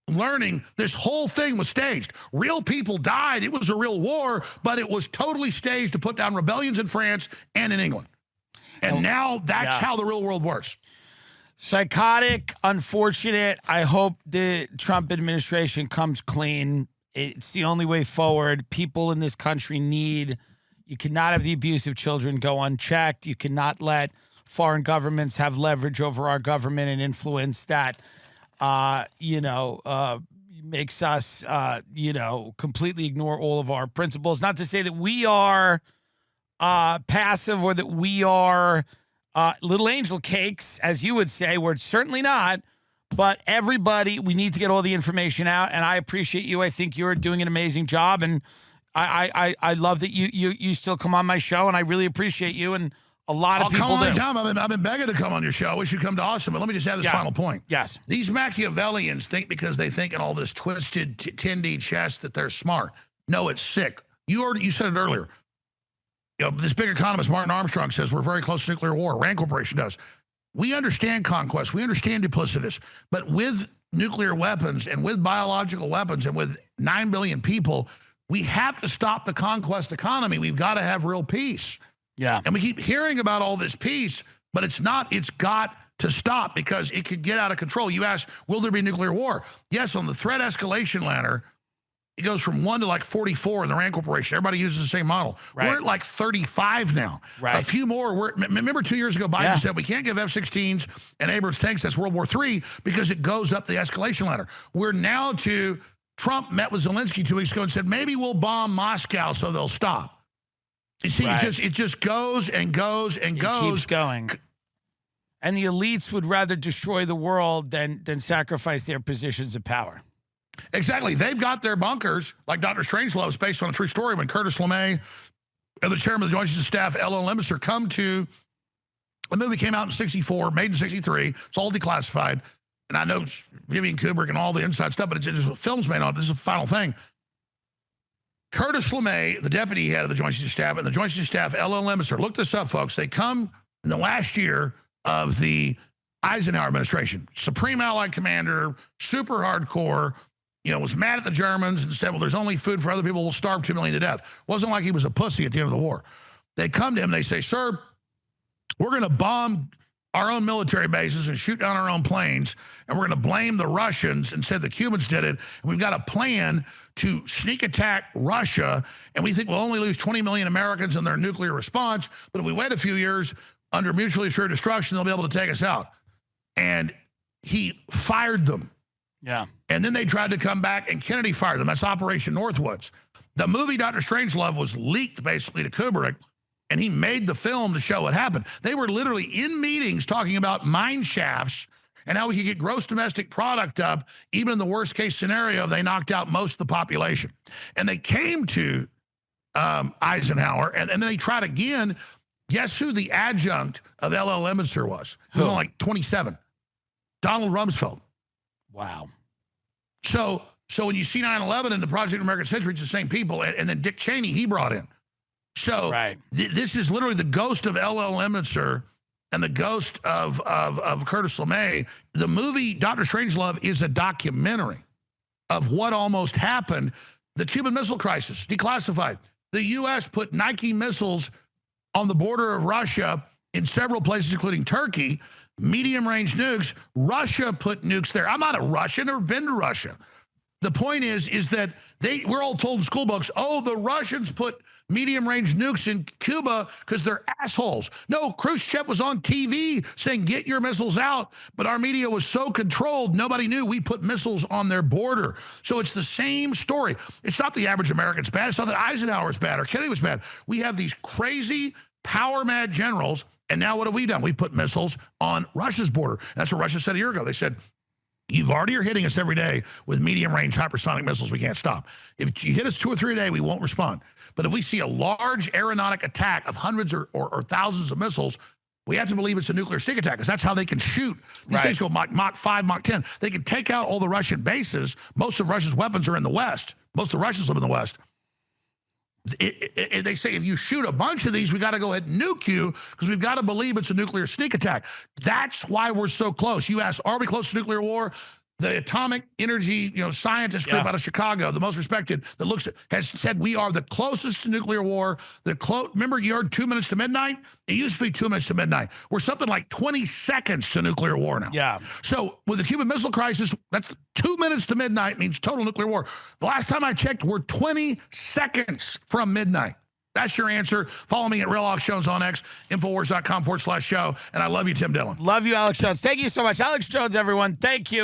[SPEAKER 2] learning this whole thing was staged. Real people died. It was a real war, but it was totally staged to put down rebellions in France and in England. And now that's how the real world works.
[SPEAKER 1] Psychotic, unfortunate. I hope the Trump administration comes clean. It's the only way forward. People in this country you cannot have the abuse of children go unchecked. You cannot let foreign governments have leverage over our government and influence that, makes us, completely ignore all of our principles. Not to say that we are passive or that we are little angel cakes, as you would say. We're certainly not. But everybody, we need to get all the information out, and I appreciate you. I think you're doing an amazing job, and I love that you still come on my show, and I really appreciate you, and a lot of people do.
[SPEAKER 2] I've been begging to come on your show. I wish you'd come to Austin, but let me just have this final point.
[SPEAKER 1] Yes.
[SPEAKER 2] These Machiavellians think because they think in all this twisted 10D chess that they're smart. No, it's sick. You said it earlier. This big economist, Martin Armstrong, says we're very close to nuclear war. Rand Corporation does. We understand conquest. We understand duplicitous. But with nuclear weapons and with biological weapons and with 9 billion people, we have to stop the conquest economy. We've got to have real peace.
[SPEAKER 1] Yeah.
[SPEAKER 2] And we keep hearing about all this peace, but it's got to stop because it could get out of control. You ask, will there be nuclear war? Yes, on the threat escalation ladder, it goes from 1 to like 44 in the Rand Corporation. Everybody uses the same model.
[SPEAKER 1] Right.
[SPEAKER 2] We're at like 35 now.
[SPEAKER 1] Right.
[SPEAKER 2] A few more. Remember 2 years ago, Biden said we can't give F-16s and Abrams tanks. That's World War III because it goes up the escalation ladder. We're now to Trump met with Zelensky 2 weeks ago and said maybe we'll bomb Moscow so they'll stop. You see, it just goes and goes and goes.
[SPEAKER 1] It keeps going. And the elites would rather destroy the world than sacrifice their positions of power.
[SPEAKER 2] Exactly. They've got their bunkers, like Dr. Strangelove is based on a true story when Curtis LeMay and the chairman of the Joint Chiefs of Staff, L.L. Lemonster, come to the movie came out in 64, made in 63. It's all declassified. And I know Vivian Kubrick and all the inside stuff, but it's films made on it. This is the final thing. Curtis LeMay, the deputy head of the Joint Chiefs of Staff, and the Joint Chiefs of Staff, L.L. Lemonster, look this up, folks. They come in the last year of the Eisenhower administration. Supreme Allied Commander, super hardcore, was mad at the Germans and said, well, there's only food for other people. We'll starve 2 million to death. Wasn't like he was a pussy at the end of the war. They come to him, they say, sir, we're going to bomb our own military bases and shoot down our own planes, and we're going to blame the Russians and said the Cubans did it. And we've got a plan to sneak attack Russia, and we think we'll only lose 20 million Americans in their nuclear response, but if we wait a few years under mutually assured destruction, they'll be able to take us out. And he fired them.
[SPEAKER 1] Yeah.
[SPEAKER 2] And then they tried to come back, and Kennedy fired them. That's Operation Northwoods. The movie Dr. Strangelove was leaked basically to Kubrick, and he made the film to show what happened. They were literally in meetings talking about mine shafts and how we could get gross domestic product up. Even in the worst case scenario, they knocked out most of the population. And they came to Eisenhower, and then they tried again. Guess who the adjunct of L.L. Lemonster was? He was only like 27. Donald Rumsfeld.
[SPEAKER 1] Wow.
[SPEAKER 2] So when you see 9/11 and the Project American Century, it's the same people. And then Dick Cheney, he brought in. So this is literally the ghost of L.L. Lemonster and the ghost of Curtis LeMay. The movie Dr. Strangelove is a documentary of what almost happened. The Cuban Missile Crisis, declassified. The U.S. put Nike missiles on the border of Russia in several places, including Turkey. Medium-range nukes. Russia put nukes there. I'm not a Russian. Never been to Russia. The point is that we're all told in school books, oh, the Russians put medium-range nukes in Cuba because they're assholes. No, Khrushchev was on TV saying, get your missiles out. But our media was so controlled, nobody knew we put missiles on their border. So it's the same story. It's not the average American's bad. It's not that Eisenhower was bad or Kennedy was bad. We have these crazy, power-mad generals. And now what have we done? We put missiles on Russia's border. That's what Russia said a year ago. They said, you already are hitting us every day with medium-range hypersonic missiles. We can't stop. If you hit us 2 or 3 a day, we won't respond. But if we see a large aeronautic attack of hundreds or thousands of missiles, we have to believe it's a nuclear sneak attack because that's how they can shoot. These things go Mach 5, Mach 10. They can take out all the Russian bases. Most of Russia's weapons are in the West. Most of the Russians live in the West. they say if you shoot a bunch of these, we got to go ahead and nuke you because we've got to believe it's a nuclear sneak attack. That's why we're so close. You ask, are we close to nuclear war? The atomic energy, scientist group out of Chicago, the most respected, that looks at, has said we are the closest to nuclear war. Remember, you heard 2 minutes to midnight? It used to be 2 minutes to midnight. We're something like 20 seconds to nuclear war now.
[SPEAKER 1] Yeah.
[SPEAKER 2] So with the Cuban Missile Crisis, that's 2 minutes to midnight means total nuclear war. The last time I checked, we're 20 seconds from midnight. That's your answer. Follow me at Real Alex Jones on X, Infowars.com/show. And I love you, Tim Dillon.
[SPEAKER 1] Love you, Alex Jones. Thank you so much. Alex Jones, everyone. Thank you.